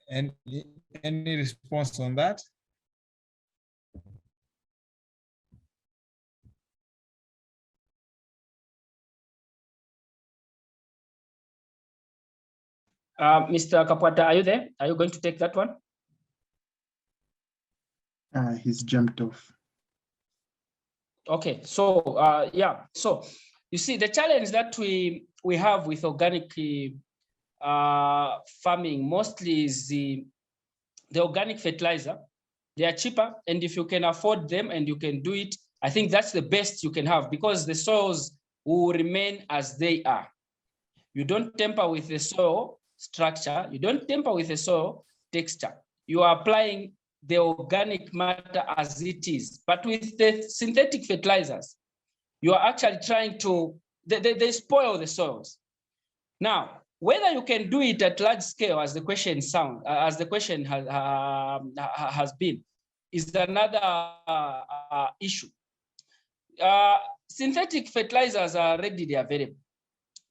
And any response on that? Mr. Kapwata, are you there? Are you going to take that one? He's jumped off. Okay, so yeah, so you see the challenge that we have with organic farming mostly is the organic fertilizer. They are cheaper, and if you can afford them and you can do it, I think that's the best you can have, because the soils will remain as they are. You don't tamper with the soil structure, you don't tamper with the soil texture. You are applying the organic matter as it is. But with the synthetic fertilizers, you are actually trying to, they spoil the soils. Now, whether you can do it at large scale, as the question has been, is another issue. Synthetic fertilizers are readily available.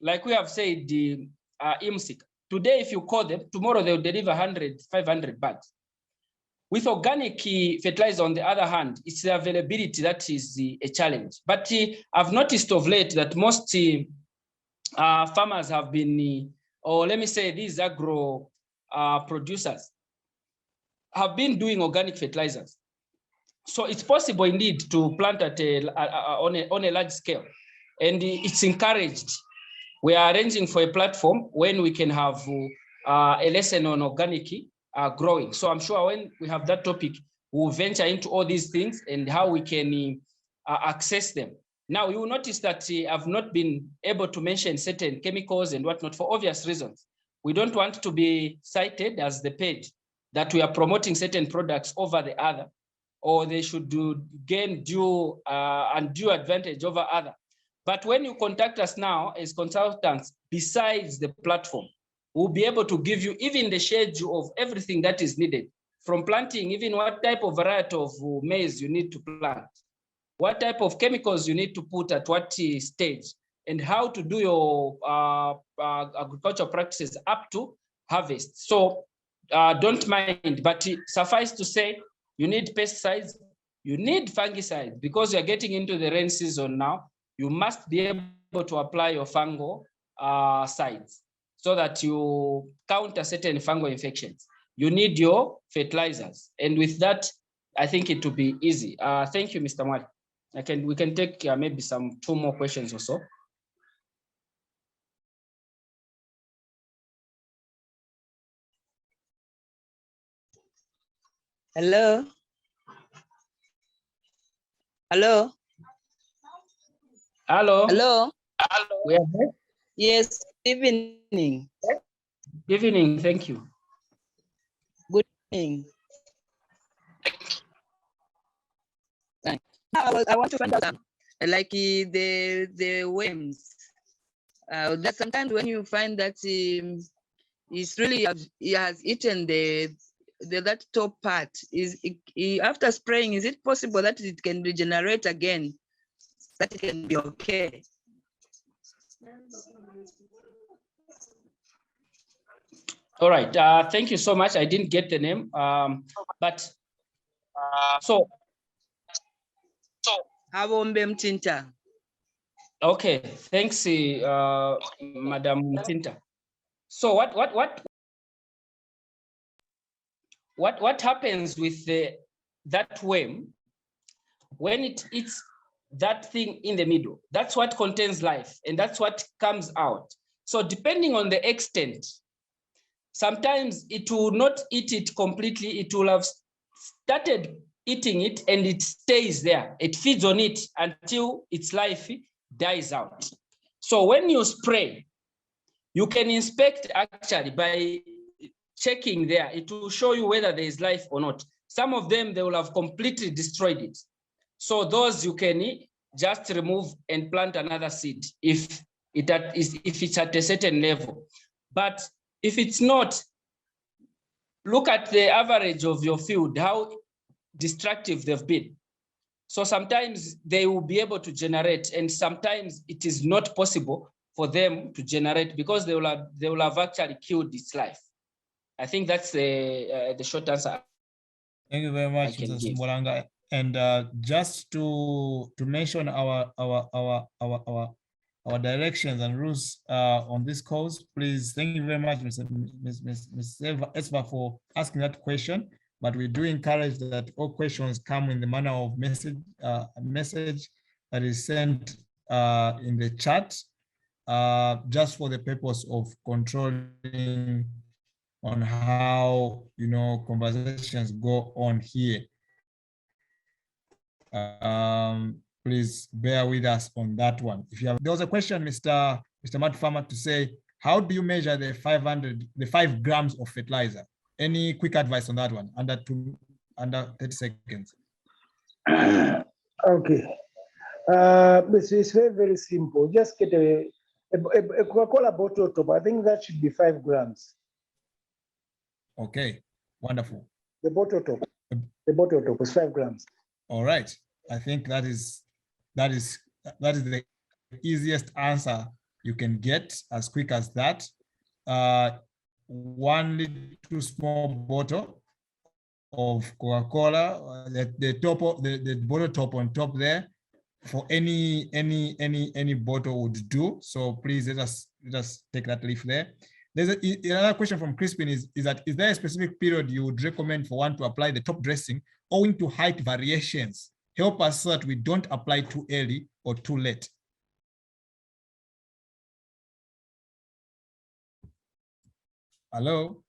Like we have said, the eMsika. Today, if you call them, tomorrow they'll deliver 100, 500 bags. With organic fertilizer, on the other hand, it's the availability that is a challenge. But I've noticed of late that most farmers have been, or let me say these agro producers, have been doing organic fertilizers. So it's possible indeed to plant at on a large scale, and it's encouraged. We are arranging for a platform when we can have a lesson on organic growing. So I'm sure when we have that topic, we'll venture into all these things and how we can access them. Now, you will notice that I've not been able to mention certain chemicals and whatnot for obvious reasons. We don't want to be cited as the page that we are promoting certain products over the other, or they should gain undue advantage over other. But when you contact us now as consultants, besides the platform, we'll be able to give you even the schedule of everything that is needed, from planting, even what type of variety of maize you need to plant, what type of chemicals you need to put at what stage, and how to do your agricultural practices up to harvest. So don't mind, but suffice to say, you need pesticides, you need fungicides, because you're getting into the rain season now. You must be able to apply your fungal sides so that you counter certain fungal infections. You need your fertilizers. And with that, I think it will be easy. Thank you, Mr. Mwali. We can take maybe two more questions or so. Hello. Hello. Hello. Hello. We are there? Yes. Good evening. Good evening. Thank you. Good evening. I want to find out like the worms. That sometimes when you find that it's really he has eaten that top part, after spraying, is it possible that it can regenerate again? That it can be okay? All right. Thank you so much. I didn't get the name, but so. Okay. Thanks, Madam Mtinta. So what happens with that worm when it eats that thing in the middle. That's what contains life, and that's what comes out. So depending on the extent, sometimes it will not eat it completely. It will have started eating it and it stays there. It feeds on it until its life dies out. So when you spray, you can inspect actually by checking there. It will show you whether there is life or not. Some of them, they will have completely destroyed it. So those you can just remove and plant another seed if it's at a certain level. But if it's not, look at the average of your field, how destructive they've been. So sometimes they will be able to generate, and sometimes it is not possible for them to generate because they will have actually killed its life. I think that's the short answer. Thank you very much, Mr. Simbwalanga. And just to mention our directions and rules on this course, please. Thank you very much, Ms. Esva, for asking that question. But we do encourage that all questions come in the manner of message that is sent in the chat, just for the purpose of controlling on how conversations go on here. Please bear with us on that one. If you have, there was a question, Mr. Matt Farmer, to say, how do you measure the 5 grams of fertilizer? Any quick advice on that one? Under 30 seconds. Okay. It's very, very simple. Just get a Coca-Cola bottle top. I think that should be 5 grams. Okay, wonderful. The bottle top is 5 grams. All right. I think that is the easiest answer you can get, as quick as that. 1 little small bottle of Coca-Cola, the bottle top on top there, for any bottle would do. So please let us take that leaf there. There's another question from Crispin is there a specific period you would recommend for one to apply the top dressing owing to height variations? Help us so that we don't apply too early or too late. Hello?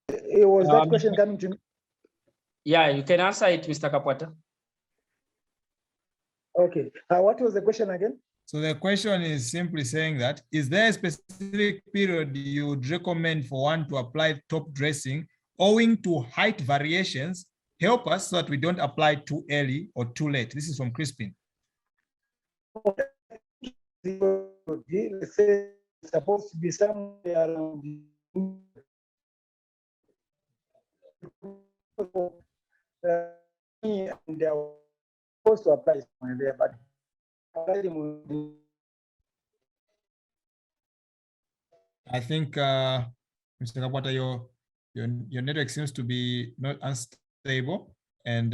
Was that question coming to me? Yeah, you can answer it, Mr. Kapwata. Okay. What was the question again? So the question is simply saying that, is there a specific period you would recommend for one to apply top dressing owing to height variations? Help us so that we don't apply too early or too late. This is from Crispin. It's supposed to be somewhere around and they are supposed to apply somewhere there, but I think, Mr. Kapwata, your network seems to be not unstable, and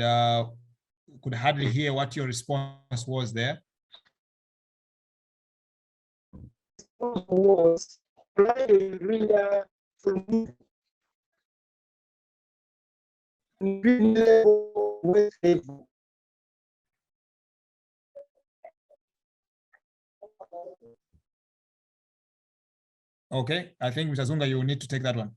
could hardly hear what your response was there. Was really from Okay, I think Mr. Zhunga, you will need to take that one.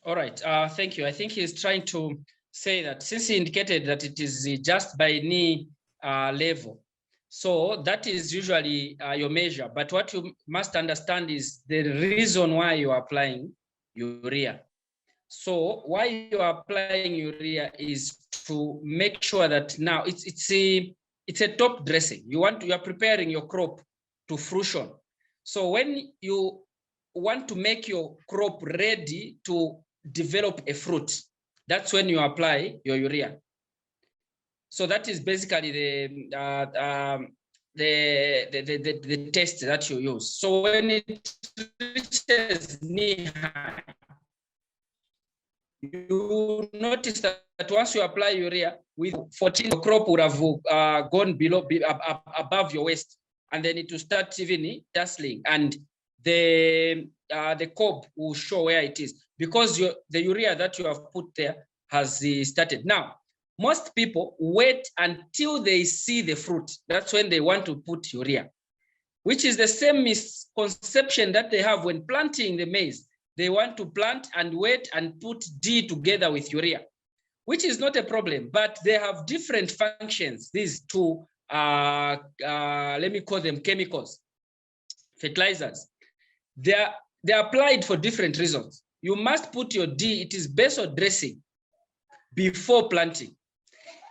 All right, thank you. I think he's trying to say that since he indicated that it is just by knee level, so that is usually your measure. But what you must understand is the reason why you are applying urea. So why you are applying urea is to make sure that now it's a top dressing. You are preparing your crop to fruition. So when you want to make your crop ready to develop a fruit, that's when you apply your urea. So that is basically the test that you use. So when it reaches knee high, you notice that once you apply urea with 14, the crop would have gone above your waist, and then it will start even tasseling, and the cob will show where it is because the urea that you have put there has started. Now, most people wait until they see the fruit. That's when they want to put urea, which is the same misconception that they have when planting the maize. They want to plant and wait and put D together with urea, which is not a problem, but they have different functions. These two, let me call them chemicals, fertilizers. They're applied for different reasons. You must put your D, it is basal dressing, before planting.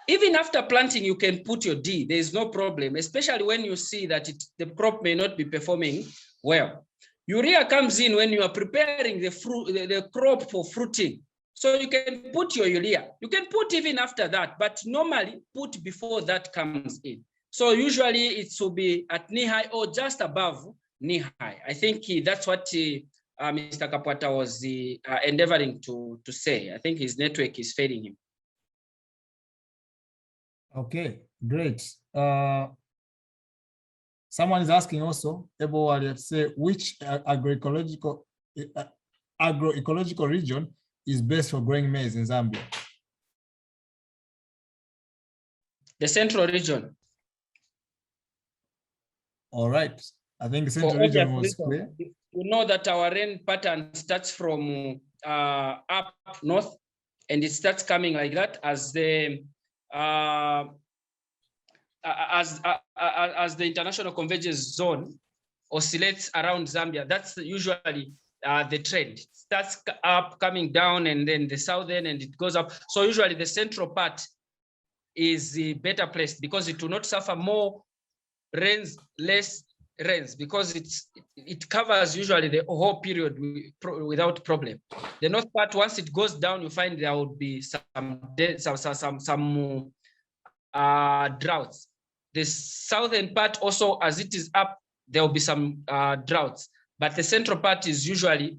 Even after planting, you can put your D, there is no problem, especially when you see that the crop may not be performing well. Urea comes in when you are preparing the crop for fruiting. So you can put your urea. You can put even after that, but normally put before that comes in. So usually it will be at knee high or just above knee high. I think that's what Mr. Kapwata was endeavoring to say. I think his network is failing him. Okay, great. Someone is asking also, say, which agroecological region is best for growing maize in Zambia? The central region. All right. I think the central region was clear. You know that our rain pattern starts from up north, and it starts coming like that as the international convergence zone oscillates around Zambia. That's usually the trend. It starts up, coming down, and then the southern, and it goes up. So usually the central part is better placed because it will not suffer more rains, less rains, because it covers usually the whole period without problem. The north part, once it goes down, you find there will be some droughts. The southern part also, as it is up, there will be some droughts, but the central part is usually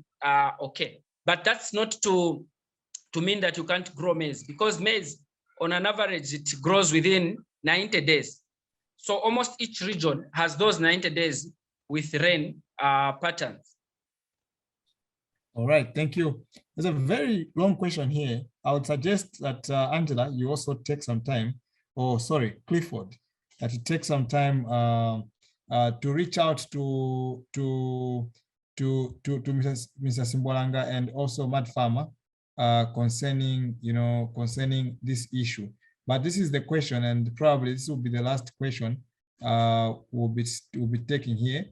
okay. But that's not to mean that you can't grow maize, because maize, on an average, it grows within 90 days. So almost each region has those 90 days with rain patterns. All right, thank you. There's a very long question here. I would suggest that Angela, you also take some time, or sorry, Clifford, that you take some time to reach out to Mr. Simbwalanga and also Mad Farmer concerning this issue. But this is the question, and probably this will be the last question we'll be taking here.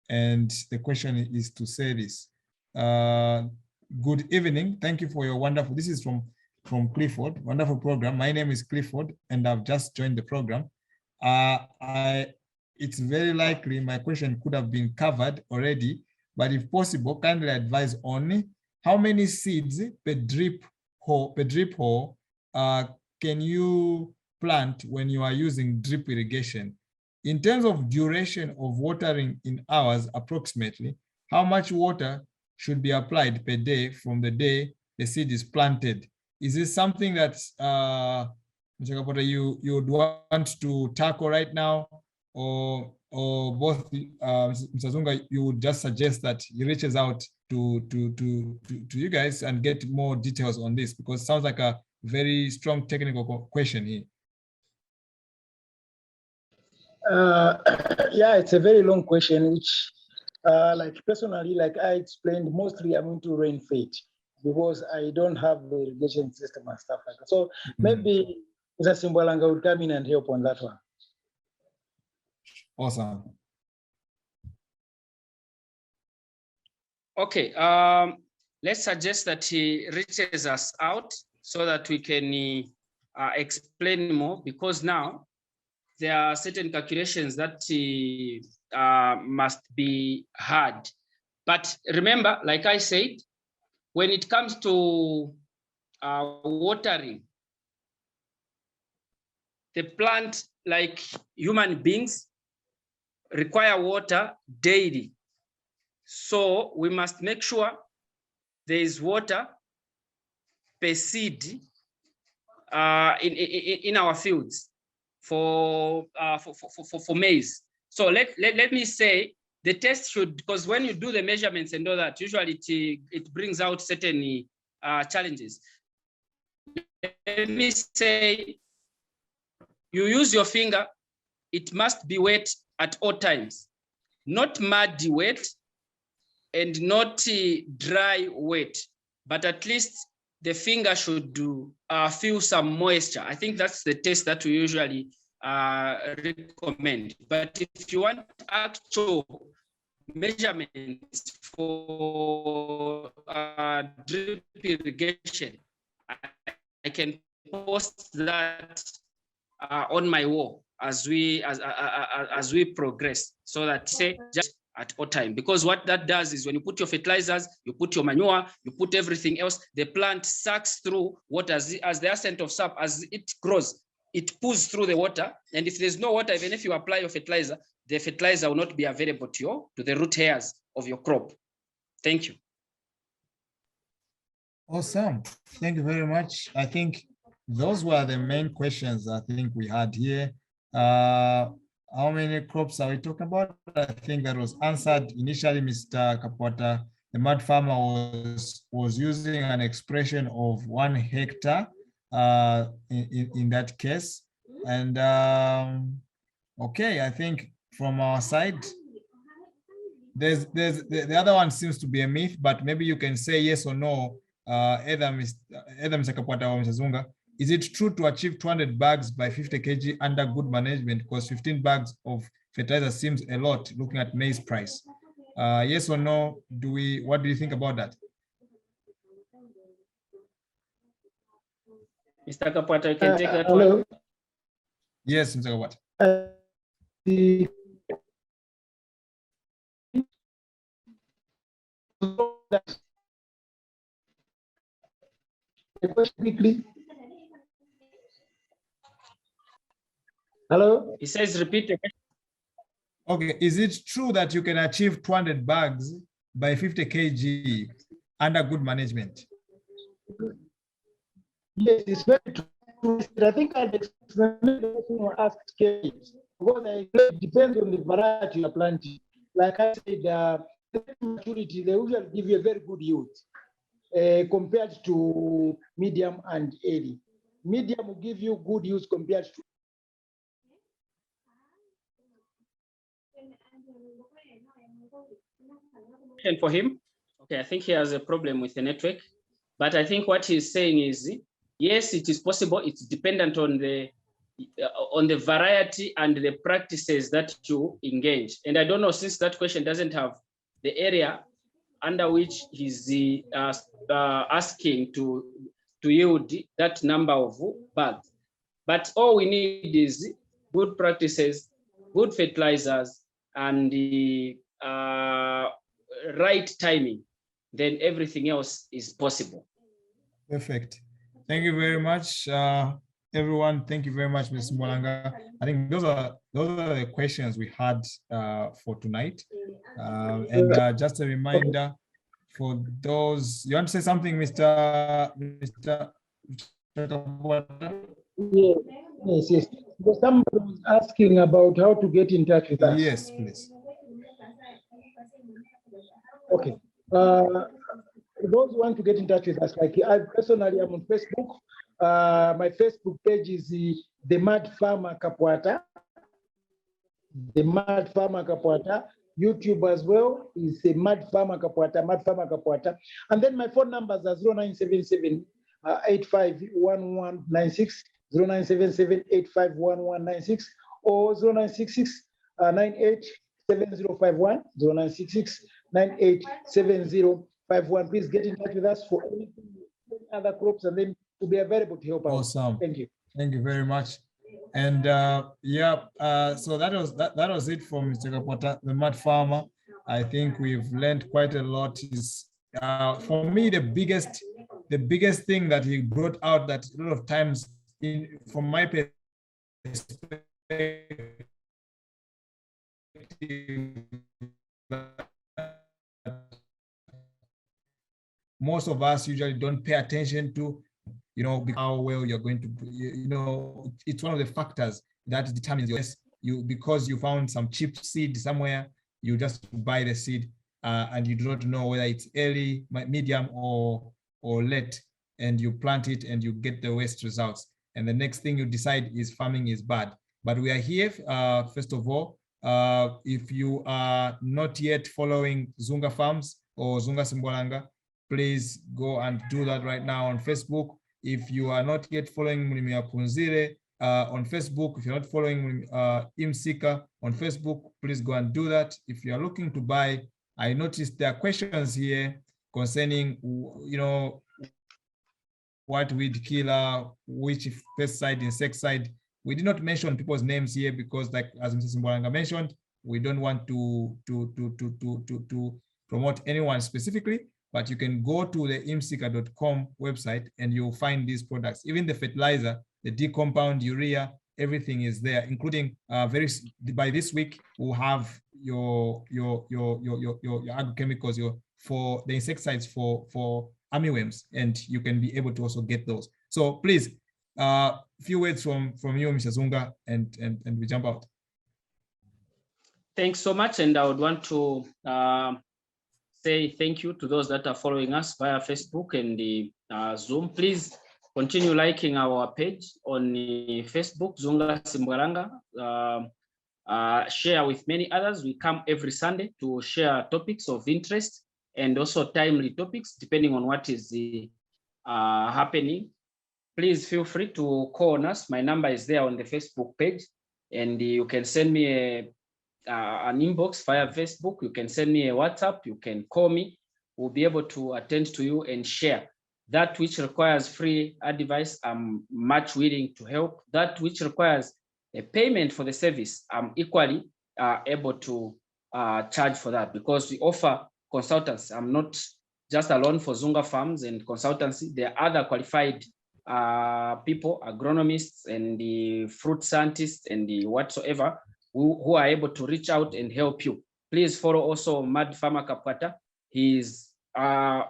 And the question is to say this. Good evening. Thank you for your wonderful. This is from Clifford. Wonderful program. My name is Clifford, and I've just joined the program. It's very likely my question could have been covered already, but if possible, kindly advise only how many seeds per drip hole can you plant when you are using drip irrigation? In terms of duration of watering in hours, approximately, how much water should be applied per day from the day the seed is planted? Is this something that Mr. Kapwata, you would want to tackle right now, or both, Mr. Zhunga, you would just suggest that he reaches out to you guys and get more details on this, because it sounds like a very strong technical question here. Yeah, it's a very long question, which, like personally, like I explained, mostly I'm into rain fed because I don't have the irrigation system and stuff like that. So maybe Mr. Simbwalanga would come in and help on that one. Awesome. Okay, let's suggest that he reaches us out so that we can explain more, because now there are certain calculations that must be had. But remember, like I said, when it comes to watering, the plant, like human beings, require water daily. So we must make sure there is water per seed in our fields for maize. So let me say the test should, because when you do the measurements and all that, usually it brings out certain challenges. Let me say you use your finger, it must be wet at all times, not muddy wet and not dry wet, but at least the finger should feel some moisture. I think that's the test that we usually recommend. But if you want actual measurements for drip irrigation, I can post that on my wall as we progress, so that say just at all time, because what that does is when you put your fertilizers, you put your manure, you put everything else, the plant sucks through water as the ascent of sap, as it grows, it pulls through the water, and if there's no water, even if you apply your fertilizer, the fertilizer will not be available to the root hairs of your crop. Thank you. Awesome. Thank you very much. I think those were the main questions I think we had here. How many crops are we talking about? I think that was answered initially, Mr. Kapwata. The mud farmer was using an expression of 1 hectare in that case. And okay, I think from our side, the other one seems to be a myth, but maybe you can say yes or no, either Mr. Kapwata or Mr. Zhunga. Is it true to achieve 200 bags by 50 kg under good management? Because 15 bags of fertilizer seems a lot looking at maize price. Yes or no? What do you think about that? Mr. Kapwata, you can take that hello. one. Yes, Mr. Kapwata. Quickly. Hello? He says repeat the question. Okay, is it true that you can achieve 200 bags by 50 kg under good management? Yes, it's very true. I think I've explained asked cases because it depends on the variety you're planting. Like I said, maturity, they usually give you a very good yield compared to medium and early. Medium will give you good yields compared to. For him, okay, I think he has a problem with the network, but I think what he's saying is, yes, it is possible. It's dependent on the variety and the practices that you engage. And I don't know, since that question doesn't have the area under which he's asking to yield that number of bags. But all we need is good practices, good fertilizers, and the right timing. Then everything else is possible. Perfect. Thank you very much, everyone. Thank you very much, Ms. Simbwalanga. I think those are the questions we had for tonight. And just a reminder for those, you want to say something, Mr. Yes. Because somebody was asking about how to get in touch with us. Yes, please. Okay. Those who want to get in touch with us, like I personally am on Facebook. My Facebook page is the Mud Farmer Kapwata. The Mud Farmer Kapwata. YouTube as well is the Mud Farmer Kapwata. And then my phone numbers are 0977 851196, 0977 851196, or 0966 987051, 0966 987051. Please get in touch with us for any other crops, and then we'll be available to help out. Awesome. Thank you. Thank you very much. And so that was it from Mr. Kapwata, the mud farmer. I think we've learned quite a lot. Is for me the biggest thing that he brought out, that a lot of times from my perspective, most of us usually don't pay attention to, how well you're going to, it's one of the factors that determines because you found some cheap seed somewhere, you just buy the seed and you do not know whether it's early, medium, or late, and you plant it and you get the worst results. and the next thing you decide is farming is bad. But we are here, first of all, if you are not yet following Zhunga Farms or Zhunga Simbwalanga, please go and do that right now on Facebook. If you are not yet following Mulimi Apunzile on Facebook, if you're not following eMsika on Facebook, please go and do that. If you are looking to buy, I noticed there are questions here concerning, what weed killer, which pesticide, insecticide. We did not mention people's names here because, like as Mr. Simbwalanga mentioned, we don't want to promote anyone specifically, but you can go to the eMsika.com website and you'll find these products. Even the fertilizer, the D-compound, urea, everything is there, including by this week we'll have your agrochemicals, for the insecticides for armyworms, and you can be able to also get those. So please, few words from you, Mr. Zhunga, and we jump out. Thanks so much, and I would want to say thank you to those that are following us via Facebook and the Zoom. Please continue liking our page on Facebook, Zhunga Simbwalanga. Share with many others. We come every Sunday to share topics of interest and also timely topics, depending on what is happening. Please feel free to call on us. My number is there on the Facebook page, and you can send me an inbox via Facebook. You can send me a WhatsApp. You can call me. We'll be able to attend to you and share. That which requires free advice, I'm much willing to help. That which requires a payment for the service, I'm equally able to charge for that, because we offer consultants. I'm not just alone for Zhunga Farms and consultancy. There are other qualified people, agronomists and the fruit scientists and the whatsoever, who are able to reach out and help you. Please follow also Mad Farmer Kapwata. He's a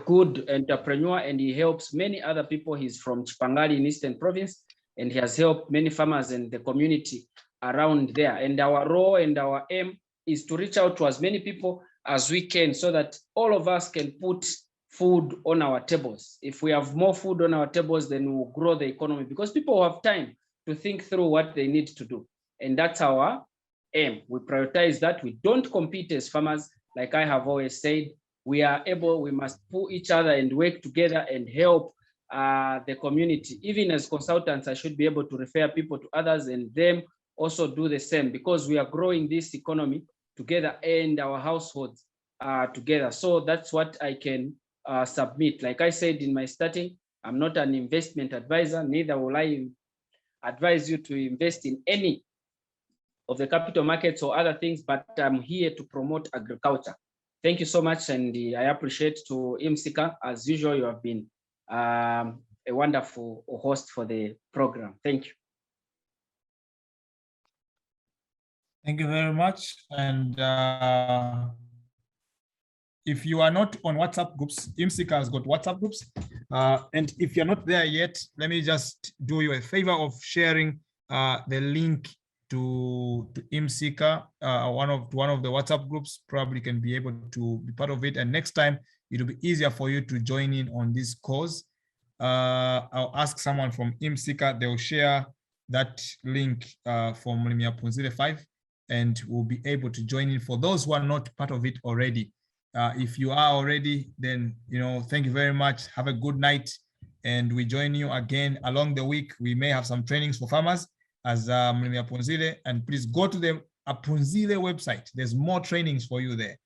good entrepreneur and he helps many other people. He's from Chipangali in Eastern Province, and he has helped many farmers in the community around there. And our role and our aim is to reach out to as many people as we can, so that all of us can put food on our tables. If we have more food on our tables, then we'll grow the economy, because people have time to think through what they need to do. And that's our aim. We prioritize that. We don't compete as farmers. Like I have always said, we must pull each other and work together and help the community. Even as consultants, I should be able to refer people to others and them also do the same, because we are growing this economy together and our households together. So that's what I can submit. Like I said in my starting, I'm not an investment advisor, neither will I advise you to invest in any of the capital markets or other things, but I'm here to promote agriculture. Thank you so much, and I appreciate to eMsika. As usual, you have been a wonderful host for the program. Thank you. Thank you very much. And if you are not on WhatsApp groups, eMsika has got WhatsApp groups. And if you're not there yet, let me just do you a favor of sharing the link to eMsika, one of the WhatsApp groups. Probably can be able to be part of it. And next time, it'll be easier for you to join in on this cause. I'll ask someone from eMsika, they'll share that link from Mulimi Apunzile 5, and we'll be able to join in for those who are not part of it already. If you are already, then, thank you very much. Have a good night. And we join you again along the week. We may have some trainings for farmers as Mulimi Apunzile, and please go to the Apunzile website. There's more trainings for you there.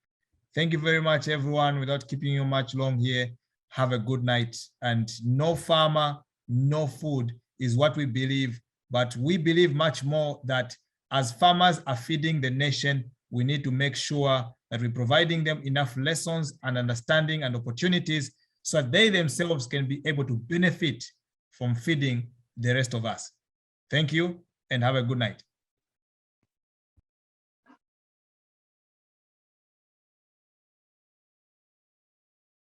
Thank you very much, everyone. Without keeping you much long here, have a good night. And no farmer, no food is what we believe, but we believe much more that as farmers are feeding the nation, we need to make sure that we're providing them enough lessons and understanding and opportunities so that they themselves can be able to benefit from feeding the rest of us. Thank you and have a good night.